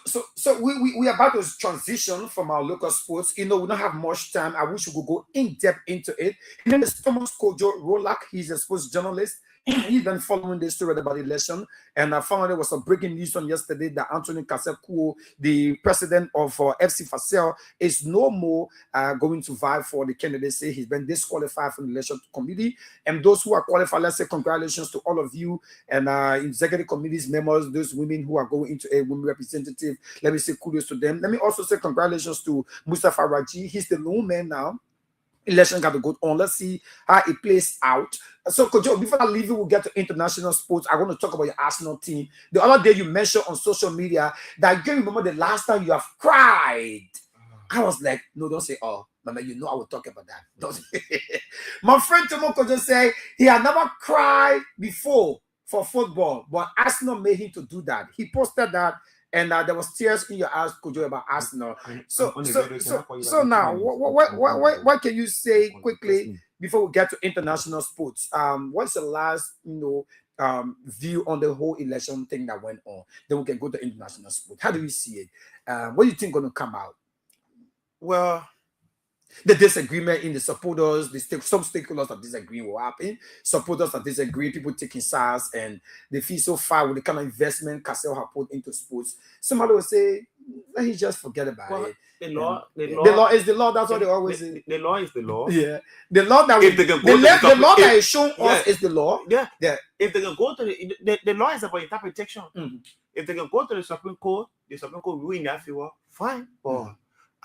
we are about to transition from our local sports. You know, we don't have much time. I wish we could go in depth into it. His name is Thomas Kojo Rolak. He's a sports journalist. He's been following this story about the election, and I found there was some breaking news on yesterday that Anthony Kasekuo, the president of FC Fasel, is no more going to vie for the candidacy. He's been disqualified from the election committee, and those who are qualified, let's say congratulations to all of you and executive committees members, those women who are going into a women representative. Let me say kudos to them. Let me also say congratulations to Mustafa Raji. He's the lone man now. Election got to go on. Let's see how it plays out. So, Kojo, before I leave you, we'll get to international sports. I want to talk about your Arsenal team. The other day, you mentioned on social media that you can remember the last time you have cried. I was like, no, don't say, oh, Mama, you know I will talk about that. Don't My friend Tomo Kojo said he had never cried before for football, but Arsenal made him to do that. He posted that. And there was tears in your eyes, Kojo, about Arsenal. So now, what can you say quickly before we get to international sports? What's the last, view on the whole election thing that went on? Then we can go to international sports. How do you see it? What do you think going to come out? Well, the disagreement in the supporters, some stakeholders are disagreeing will happen. Supporters are disagreeing, people taking sides, and they feel so far with the kind of investment Cassell have put into sports. Somebody will say, let me just forget about it. The law is the law. That's what they always say. The law is the law. Yeah. The law that that is shown us is the law. Yeah. If they can go to the law is about interpretation. Mm-hmm. If they can go to the Supreme Court will in their favor, fine. But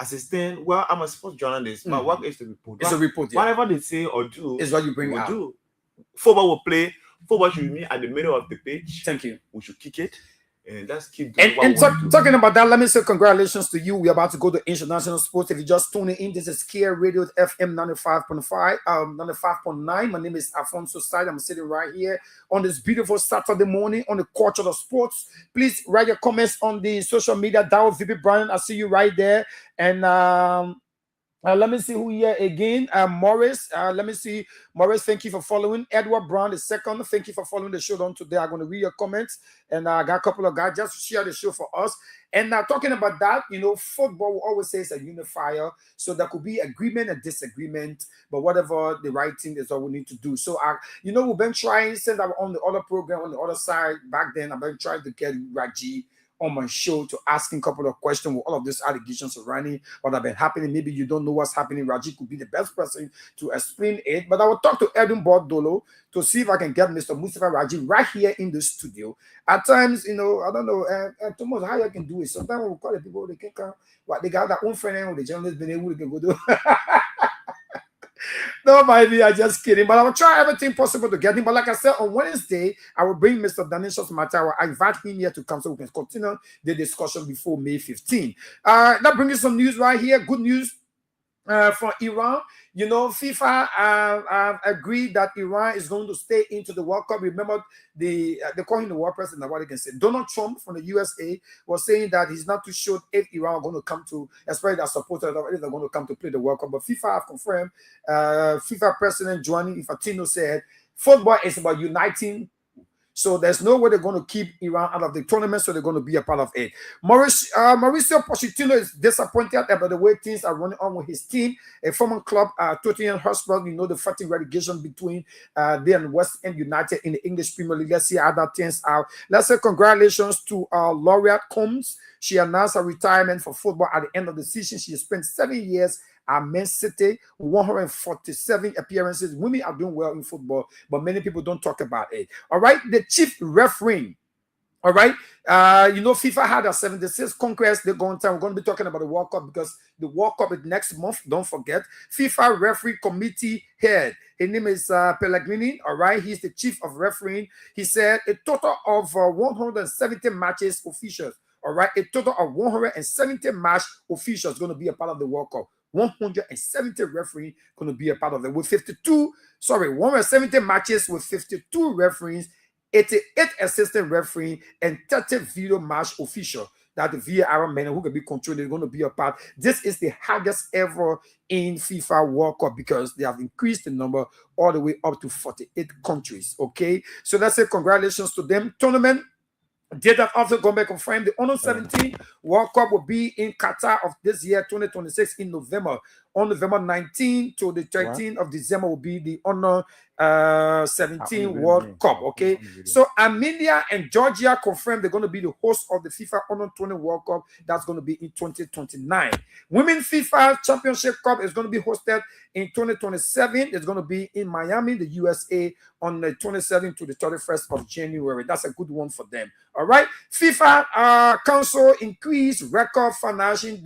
as it stands, well, I'm a sports journalist. My work is to report. It's a report. Yeah. Whatever they say or do is what you bring out. Do. Football will play. Football should be at the middle of the pitch. Thank you. We should kick it. And let's keep doing talking about that, let me say congratulations to you. We're about to go to international sports. If you just tuning in, this is Care Radio FM 95.5, 95.9. My name is Alfonso Side. I'm sitting right here on this beautiful Saturday morning on the Culture of Sports. Please write your comments on the social media. Dow VP Brian, I see you right there. And let me see who here again. Morris. Let me see. Morris, thank you for following. Edward Brown, the second. Thank you for following the show on today. I'm going to read your comments. And I got a couple of guys just share the show for us. And talking about that, football will always say it's a unifier. So there could be agreement and disagreement. But whatever the right thing is, all we need to do. So, we've been trying, since I was on the other program, on the other side, back then, I've been trying to get Raji on my show to asking a couple of questions with all of these allegations surrounding what have been happening. Maybe you don't know what's happening. Raji could be the best person to explain it. But I will talk to Edwin Bordolo to see if I can get Mr. Mustafa Raji right here in the studio. At times, I don't know, Thomas, how you can do it. Sometimes we call the people, they can come. What they got their own friend, the journalists been able to go do. No, maybe I'm just kidding, but I will try everything possible to get him. But like I said, on Wednesday, I will bring Mr. Danishos Matawa. I invite him here to come so we can continue the discussion before May 15. That brings us some news right here. Good news from Iran. FIFA agreed that Iran is going to stay into the World Cup. Remember, they call him the world president. What they can say. Donald Trump from the USA was saying that he's not too sure if Iran are going to come to, especially their supporters, if they're going to come to play the World Cup. But FIFA have confirmed. FIFA President Gianni Infantino said football is about uniting. So there's no way they're going to keep Iran out of the tournament, so they're going to be a part of it. Mauricio Pochettino is disappointed about the way things are running on with his team. A former club, Tottenham Hotspur, the fighting relegation between they and West End United in the English Premier League. Let's see how that turns out. Let's say congratulations to Laureate Combs. She announced her retirement for football at the end of the season. She spent 7 years at Man City, 147 appearances. Women are doing well in football, but many people don't talk about it. All right, the chief referee. All right, FIFA had a 76th Congress. They're going to. We're going to be talking about the World Cup because the World Cup is next month. Don't forget. FIFA referee committee head. His name is Pellegrini. All right, he's the chief of refereeing. He said a total of 170 matches officials. All right, a total of 170 match officials going to be a part of the World Cup. 170 referees going to be a part of it with 170 matches with 52 referees, 88 assistant referee, and 30 video match official. that the VAR men who can be controlled is going to be a part. This is the highest ever in FIFA World Cup because they have increased the number all the way up to 48 countries. Okay, so let's say congratulations to them. Tournament did that also come back confirmed the Under 17 World Cup will be in Qatar of this year 2026 in November. On November 19 to the 13th of December will be the Under 17 World Cup. Okay, so Armenia and Georgia confirmed they're going to be the host of the FIFA Under 20 World Cup. That's going to be in 2029. Women's FIFA Championship Cup is going to be hosted in 2027. It's going to be in Miami, the USA, on the 27th to the 31st of January. That's a good one for them. All right. FIFA Council increased record financial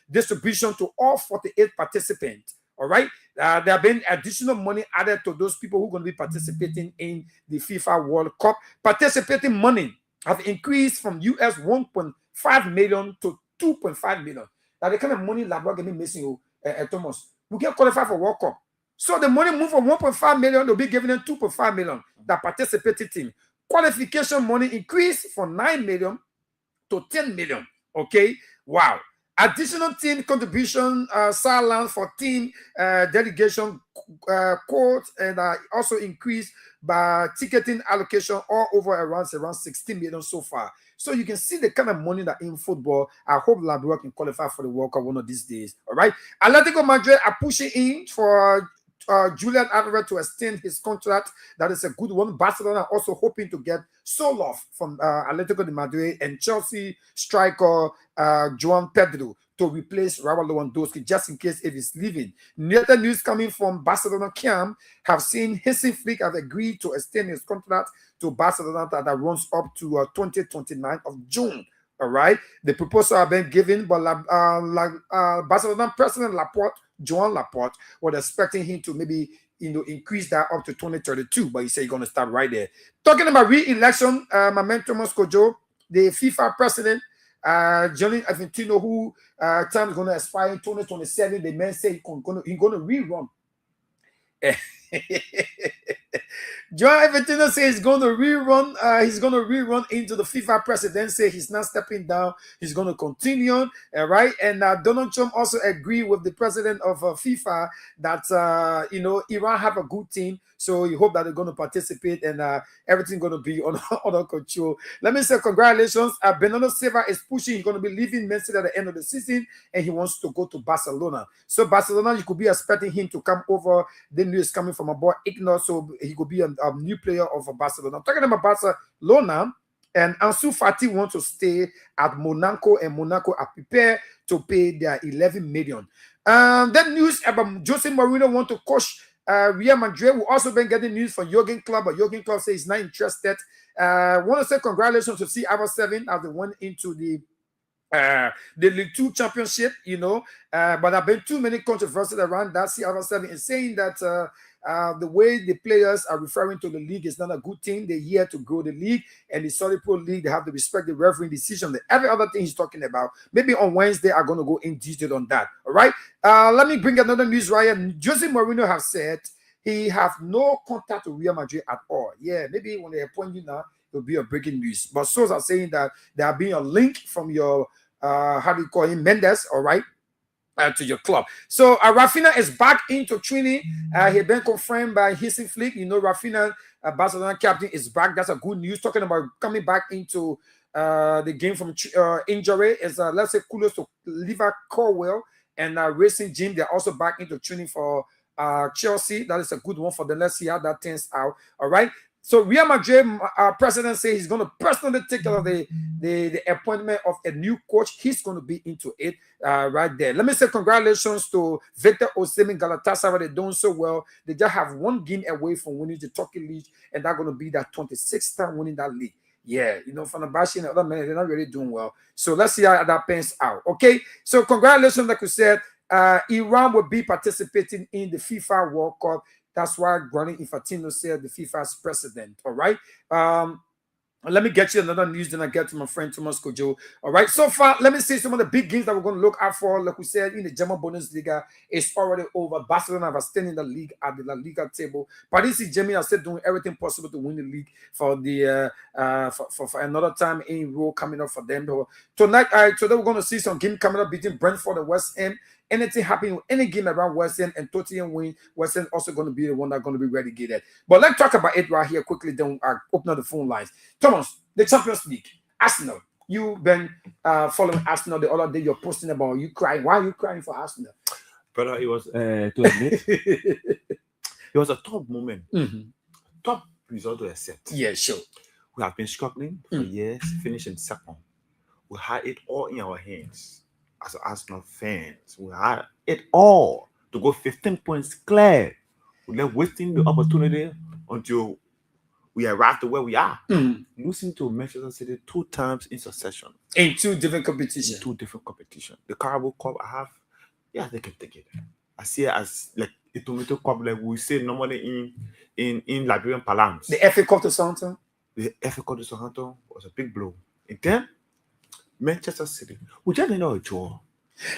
distribution to all 48 participants. All right. There have been additional money added to those people who are going to be participating in the FIFA World Cup. Participating money have increased from US 1.5 million to 2.5 million. Now the kind of money that we're going to be missing, Thomas, we can qualify for World Cup. So the money moved from 1.5 million, they'll be giving them 2.5 million that participated team. Qualification money increased from 9 million to 10 million. Okay. Wow. Additional team contribution sideline for team delegation quotes and also increased by ticketing allocation all over around 16 million so far. So you can see the kind of money that in football. I hope Liberia can qualify for the World Cup one of these days. All right. Atletico Madrid are pushing in for Julian Alvarez to extend his contract. That is a good one. Barcelona also hoping to get Soloff from Atletico de Madrid and Chelsea striker Joan Pedro to replace Robert Lewandowski just in case if he's leaving. Later news coming from Barcelona camp have seen Hansi Flick have agreed to extend his contract to Barcelona that runs up to 2029 of June. All right. The proposal have been given, but Barcelona President Joan Laporte was expecting him to maybe increase that up to 2032, but he said he's going to start right there. Talking about re-election, my man Thomas Kojo, the FIFA president, Gianni Infantino, who time is going to expire in 2027, the man said he's going to rerun. John Infantino says he's going to rerun. He's going to rerun into the FIFA presidency. He's not stepping down. He's going to continue. Right, and Donald Trump also agreed with the president of FIFA that Iran have a good team. So he hope that they're going to participate and everything's going to be under control. Let me say congratulations. Bernardo Silva is pushing. He's going to be leaving Man City at the end of the season, and he wants to go to Barcelona. So Barcelona, you could be expecting him to come over. The news coming from about Ignor, so he could be a new player of Barcelona. I'm talking about Barcelona, and Ansu Fati wants to stay at Monaco, and Monaco are prepared to pay their 11 million. That news about Jose Mourinho want to coach Real Madrid. We've also been getting news from Jurgen Klopp, but Jurgen Klopp says he's not interested. Want to say congratulations to CR7 as they went into the League 2 championship, but there have been too many controversies around that. CR7 is saying that the way the players are referring to the league is not a good thing. They're here to grow the league, and the Saudi Pro League, they have to respect the refereeing decision. Every other thing he's talking about, maybe on Wednesday, I'm going to go in detail on that. All right. Let me bring another news right here. Jose Mourinho has said he has no contact with Real Madrid at all. Yeah, maybe when they appoint you now, it'll be a breaking news. But sources are saying that there have been a link from your, how do you call him, Mendes, all right, to your club. So Rafinha is back into training. He had been confirmed by Hansi Flick. Rafinha, Barcelona captain, is back. That's a good news. Talking about coming back into the game from injury is, let's say, kudos to Liver Corwell and Racing Gym. They're also back into training for Chelsea. That is a good one for them. Let's see how that turns out. All right. So Real Madrid president says he's going to personally take care of the appointment of a new coach. He's going to be into it right there. Let me say congratulations to Victor Osimhen. Galatasaray. They're doing so well. They just have one game away from winning the Turkey League, and they're going to be that 26th time winning that league. Yeah, Fenerbahce and other men, they're not really doing well. So let's see how that pans out. Okay, so congratulations, like we said. Iran will be participating in the FIFA World Cup. That's why Gianni Infantino said the FIFA's president. All right. Let me get you another news, then I get to my friend Thomas Kojo. All right, so far, let me see some of the big games that we're going to look out for. Like we said, in the German Bundesliga, it's already over. Barcelona have stayed in the league at the La Liga table. Paris Saint-Germain are still doing everything possible to win the league for the for another time in row coming up for them. Tonight, today we're going to see some game coming up between Brentford and West Ham. Anything happening with any game around West Ham and Tottenham win, West Ham also going to be the one that's going to be relegated. But let's talk about it right here quickly. Then I open up the phone lines. Thomas, the Champions League, Arsenal. You've been following Arsenal the other day. You're posting about you crying. Why are you crying for Arsenal? Brother, it was to admit, it was a top moment, top result to accept. Yeah, sure. We have been struggling for years, finishing second. We had it all in our hands. As Arsenal fans, we had it all to go 15 points clear. We left wasting the opportunity until we arrived to where we are. Losing to Manchester City 2 times in succession. In 2 different competitions. The Carabao Cup I have, yeah, they can take it. I see it as like a tomato cup, like we say normally in Liberian parlance. The FA Cup to Southampton? The FA Cup to Southampton was a big blow. And then Manchester City, we just didn't know a draw.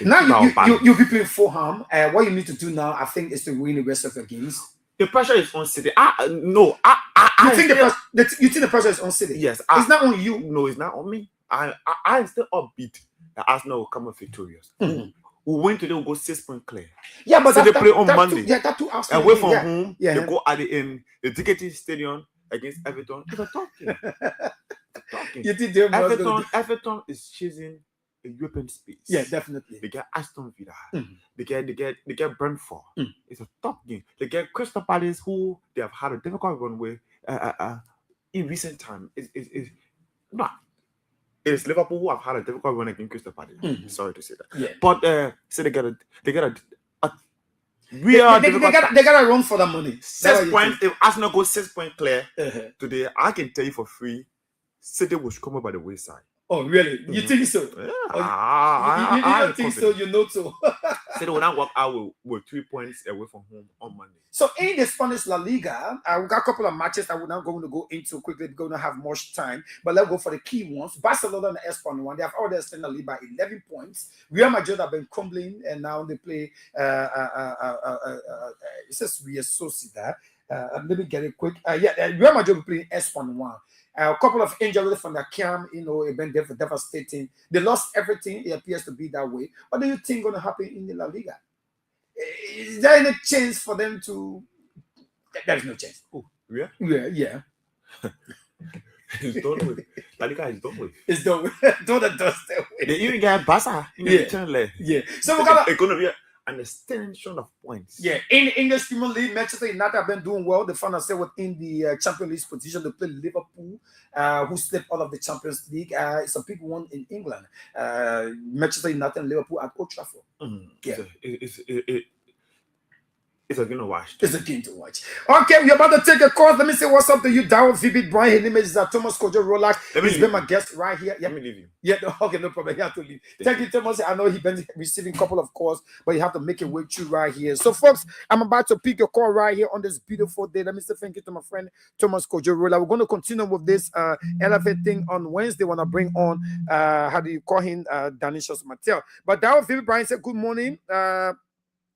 Now you'll be playing Fulham. What you need to do now, I think, is to win the rest of the games. The pressure is on City. You think the pressure is on City? Yes. It's not on you. No, it's not on me. I'm still upbeat that Arsenal will come up victorious. We win today, we'll go 6 points clear. Yeah, but so they play on Monday. That 2 Arsenal. Away from home, they go at the end. The ticketing stadium against Everton. It's a talking. You think Everton is chasing a European space. Yeah, definitely. They get Aston Villa. They get Brentford. It's a top game. They get Crystal Palace, who they have had a difficult run with in recent time. It's Liverpool who have had a difficult run against Crystal Palace. Sorry to say that. Yeah. But so they get a they got to run for the money. 6 points. If Arsenal goes 6 points clear today, I can tell you for free, City will come up by the wayside. Oh, really? You think so? Yeah. You don't think so? You know so. City will not walk out with 3 points away from home on Monday. So in the Spanish La Liga, we got a couple of matches that we're not going to go into quickly. We're going to have much time, but let's go for the key ones. Barcelona and Espanyol, they have already extended the lead by 11 points. Real Madrid have been crumbling, and now they play. It says Real Sociedad. Let me get it quick. Real Madrid will play Espanyol. A couple of injuries from the camp, it been devastating. They lost everything. It appears to be that way. What do you think going to happen in the La Liga? Is there any chance for them to? There is no chance. Oh, yeah? Yeah. It's done with. La Liga is done with. It's done with. Don't dust that way. They even get Barca in the channel. Yeah. So we're going to be an extension of points. Yeah, in the English Premier League, Manchester United have been doing well. They found themselves within the Champions League position. They play Liverpool, who slipped out of the Champions League. It's a big one in England. Manchester United and Liverpool at Old Trafford. Yeah, it's a game to watch. It's a game to watch. Okay, we're about to take a call. Let me say what's up to you, Darryl Vivid Brian. His name is Thomas Kojo Rollack. He's been my guest right here. Yeah. Let me leave you. Yeah, okay, no problem. You have to leave. Thank you, Thomas. I know he's been receiving a couple of calls, but you have to make it way through right here. So, folks, I'm about to pick your call right here on this beautiful day. Let me say thank you to my friend Thomas Kojo Rollack. We're going to continue with this elephant thing on Wednesday when I bring on, how do you call him, Danishas Mattel. But Darryl Vivid Brian said, good morning.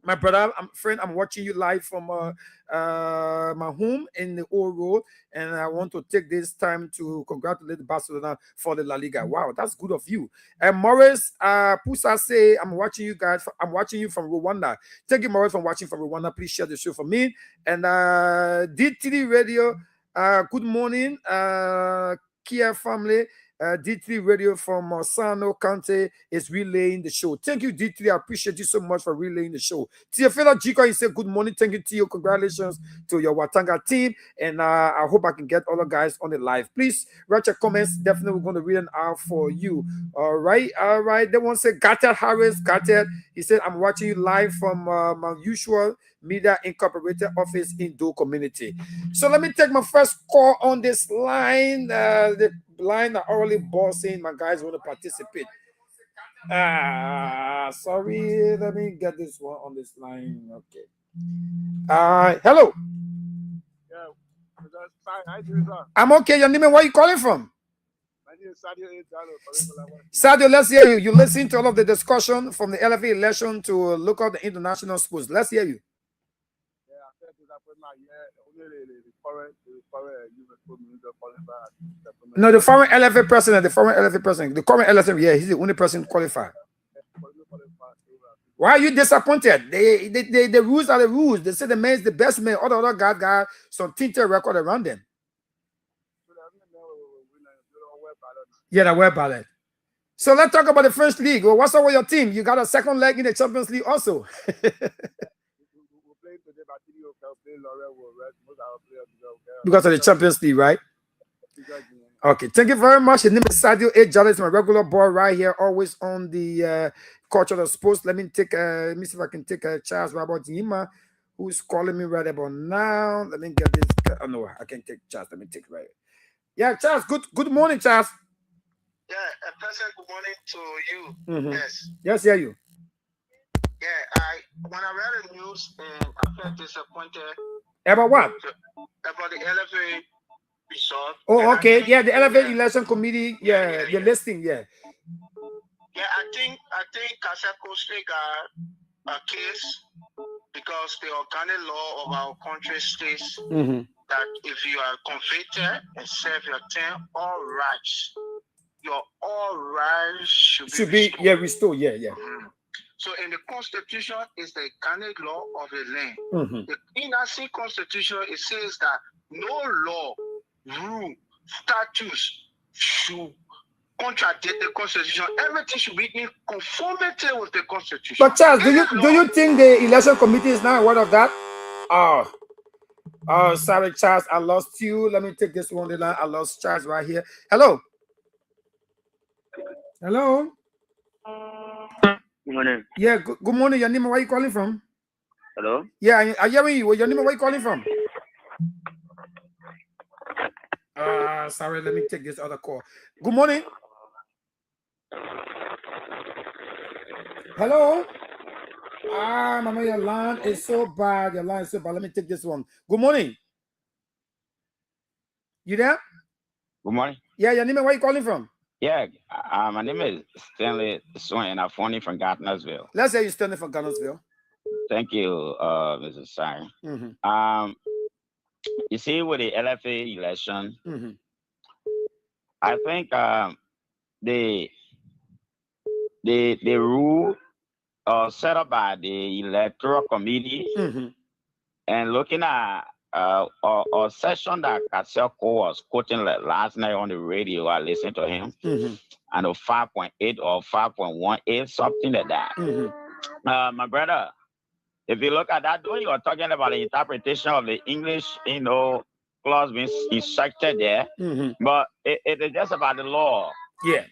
My brother, I'm watching you live from my home in the Old Road, and I want to take this time to congratulate Barcelona for the La Liga. Wow, that's good of you. And Morris Pusa say, I'm watching you guys. I'm watching you from Rwanda. Thank you, Morris, for watching from Rwanda. Please share the show for me. And DTD Radio, good morning, Kia family. D3 Radio from Sano County is relaying the show. Thank you, D3. I appreciate you so much for relaying the show. Tiafela Jiko, you said good morning. Thank you, Tio. Congratulations to your Watanga team. And I hope I can get all the guys on the live. Please write your comments. Definitely, we're going to read them out for you. All right. They want to say Gatet Harris. Gatet, he said, I'm watching you live from my usual Media Incorporated office in Do community. So let me take my first call on this line. The line are already bossing. My guys want to participate. Sorry, let me get this one on this line. Okay. Hello. Yeah, hi, I'm okay. Your name and where are you calling from? Sadio, let's hear you. You listen to all of the discussion from the LFA election to look at the international sports. Let's hear you. No, the former LFA president, the current LFA, yeah, he's the only person qualified. Why are you disappointed? The rules are the rules. They say the man's the best man. All the other guys got some tinted record around them. Yeah, the web ballot. So let's talk about the first league. Well, what's up with your team? You got a second leg in the Champions League also. Because of the Champions League, right? Okay, thank you very much. His name is Sadio A. Jallis, my regular boy right here, always on the culture of sports. Let me see if I can take Charles Robert Yima, who's calling me right about now. Let me get this. Oh no, I can't take Charles. Let me take right. Yeah, Charles. Good morning, Charles. Yeah, a pleasant good morning to you. Yes. Yes, yeah, you. Yeah, when I read the news, I felt disappointed. About what? About the LFA result. Oh, okay. Yeah, the LFA election committee. Yeah, your listing. Yeah. Yeah, I think Kaseko still got a case because the organic law of our country states that if you are convicted and serve your term, all rights should be restored. Yeah. So in the Constitution is the organic law of the land. In that same Constitution, it says that no law, rule, statutes should contradict the Constitution. Everything should be in conformity with the Constitution. But Charles, do you think the election committee is not aware of that? Oh, sorry, Charles, I lost you. Let me take this one line. I lost Charles right here. Hello. Good morning. Yeah, good morning. Your name, where are you calling from? Hello? Yeah, I'm hearing you. Your name, where are you calling from? Sorry, let me take this other call. Good morning. Hello? Mama, your line is so bad. Let me take this one. Good morning. You there? Good morning. Yeah, your name, where are you calling from? Yeah, my name is Stanley Swain, and I'm phoning from Gardnersville. Let's say you're Stanley from Gardnersville. Thank you, Mrs. Stein. You see, with the LFA election, I think the rule set up by the electoral committee and looking at a session that Kaseko was quoting last night on the radio, I listened to him. I know 5.8 or 5.18, something like that. My brother, if you look at that, you're talking about the interpretation of the English, clause being instructed there, but it is just about the law. Yeah.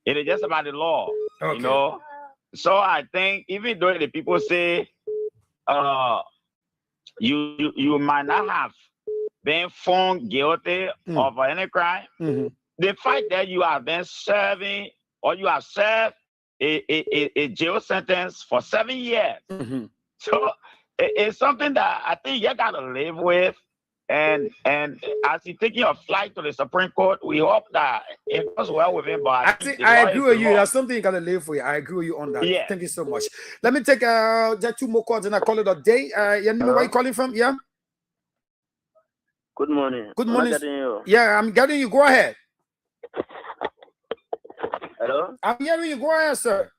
It is just about the law, So I think even though the people say, you might not have been found guilty of any crime. The fact that you have been serving or you have served a jail sentence for 7 years. So it's something that I think you got to live with. And as he's taking a flight to the Supreme Court, we hope that it goes well with him. But I agree with you. That's something you got to live with. I agree with you on that. Yeah. Thank you so much. Let me take just 2 more calls and I call it a day. You know where you calling from? Yeah. Good morning. Good morning. Yeah, I'm getting you. Go ahead. Hello? I'm hearing you. Go ahead, sir.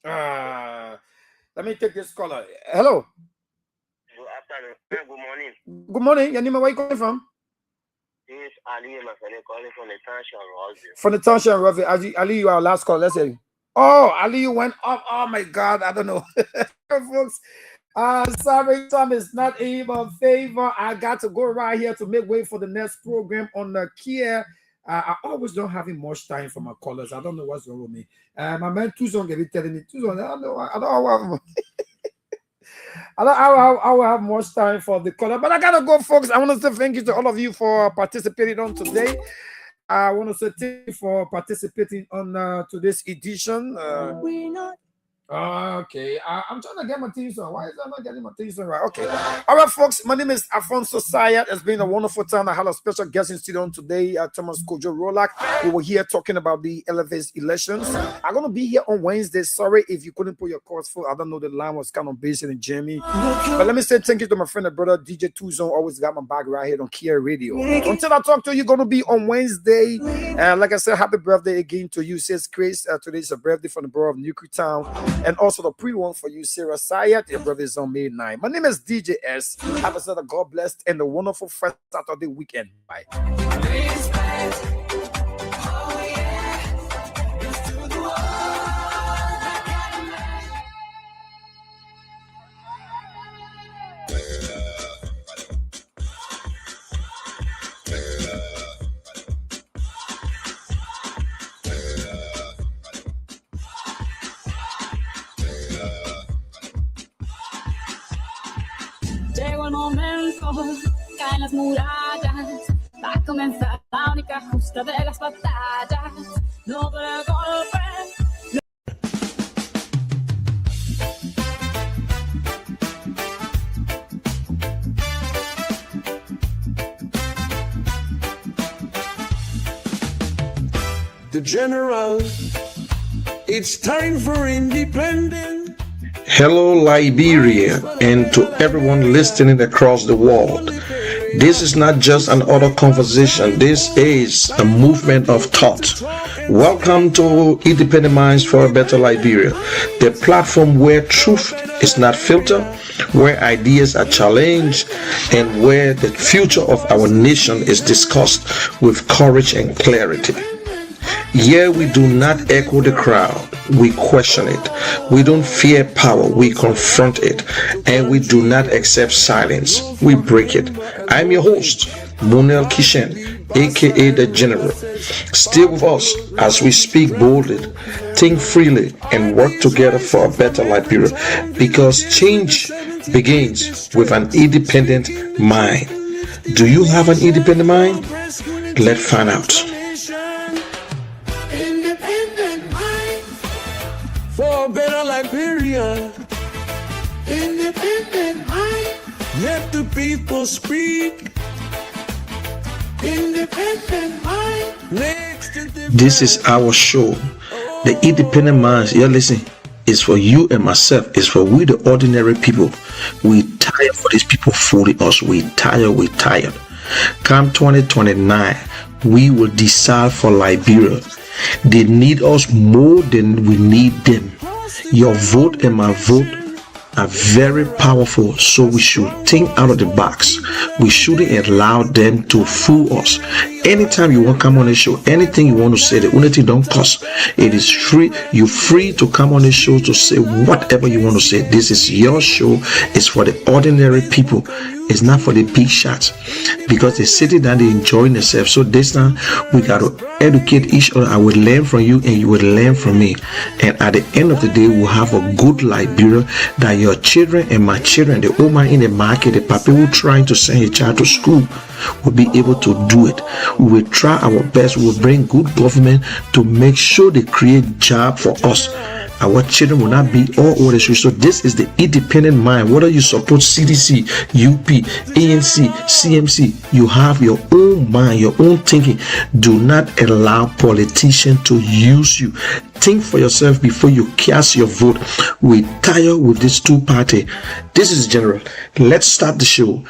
Let me take this caller. Hello. Good morning. Good morning. Your name, where you calling from? This is Ali calling from the Township Roseville. From the Township Roseville. Ali, you are our last call. Let's say. Oh, Ali, you went up. Oh my God, I don't know. Folks, sorry, Tom is not in favor. I got to go right here to make way for the next program on the Kia. I always don't have much time for my callers. I don't know what's wrong with me. My man Tuzon gave it telling me Tuzon. I will have much time for the caller, but I gotta go, folks. I want to say thank you to all of you for participating on today. I want to say thank you for participating on today's edition. Okay, I'm trying to get my things on. Why is I not getting my things on right? Okay, all right, folks. My name is Alfonso Sayat. It's been a wonderful time. I had a special guest in studio today, Thomas Kojo Rolak. We were here talking about the Elevate elections. I'm gonna be here on Wednesday. Sorry if you couldn't put your calls full. I don't know, the line was kind of busy in Jamie. But let me say thank you to my friend and brother DJ Tuzon. Always got my back right here on Kia Radio. Until I talk to you, gonna be on Wednesday. And like I said, happy birthday again to you, sis Chris. Today's a birthday from the borough of Newtown. And also the pre-one for you, Sarah Sayat. Your brother is on May 9. My name is DJ S. Have a set of God blessed and a wonderful first Saturday weekend. Bye. Llegó el momento, caen las murallas, va a comenzar la única justa de las batallas, no de golpe. The General, it's time for independence. Hello, Liberia, and to everyone listening across the world. This is not just an auto conversation. This is a movement of thought. Welcome to Independent Minds for a Better Liberia, the platform where truth is not filtered, where ideas are challenged, and where the future of our nation is discussed with courage and clarity. Here we do not echo the crowd, we question it. We don't fear power, we confront it. And we do not accept silence, we break it. I'm your host, Monel Kishen, aka The General. Stay with us as we speak boldly, think freely, and work together for a better Liberia. Because change begins with an independent mind. Do you have an independent mind? Let's find out. For a better Liberia. Independent mind. Let the people speak. Independent mind. This is our show. The Independent Minds, you're listening, is for you and myself. It's for we, the ordinary people. We tired for these people fooling us. We tired. Come 2029, we will decide for Liberia. They need us more than we need them. Your vote and my vote are very powerful, so we should think out of the box. We shouldn't allow them to fool us. Anytime you want to come on the show, anything you want to say, the only thing don't cost. It is free. You're free to come on the show to say whatever you want to say. This is your show. It's for the ordinary people. It's not for the big shots, because they're sitting down, they're enjoying themselves. So this time we got to educate each other. I will learn from you and you will learn from me. And at the end of the day, we'll have a good Liberia that your children and my children, the woman in the market, the people who trying to send a child to school, will be able to do it. We will try our best. We will bring good government to make sure they create job for us. Our children will not be all over the street. So this is the independent mind. Whether you support CDC, UP, ANC, CMC, you have your own mind, your own thinking. Do not allow politicians to use you. Think for yourself before you cast your vote. We're tired with this two-party. This is General. Let's start the show.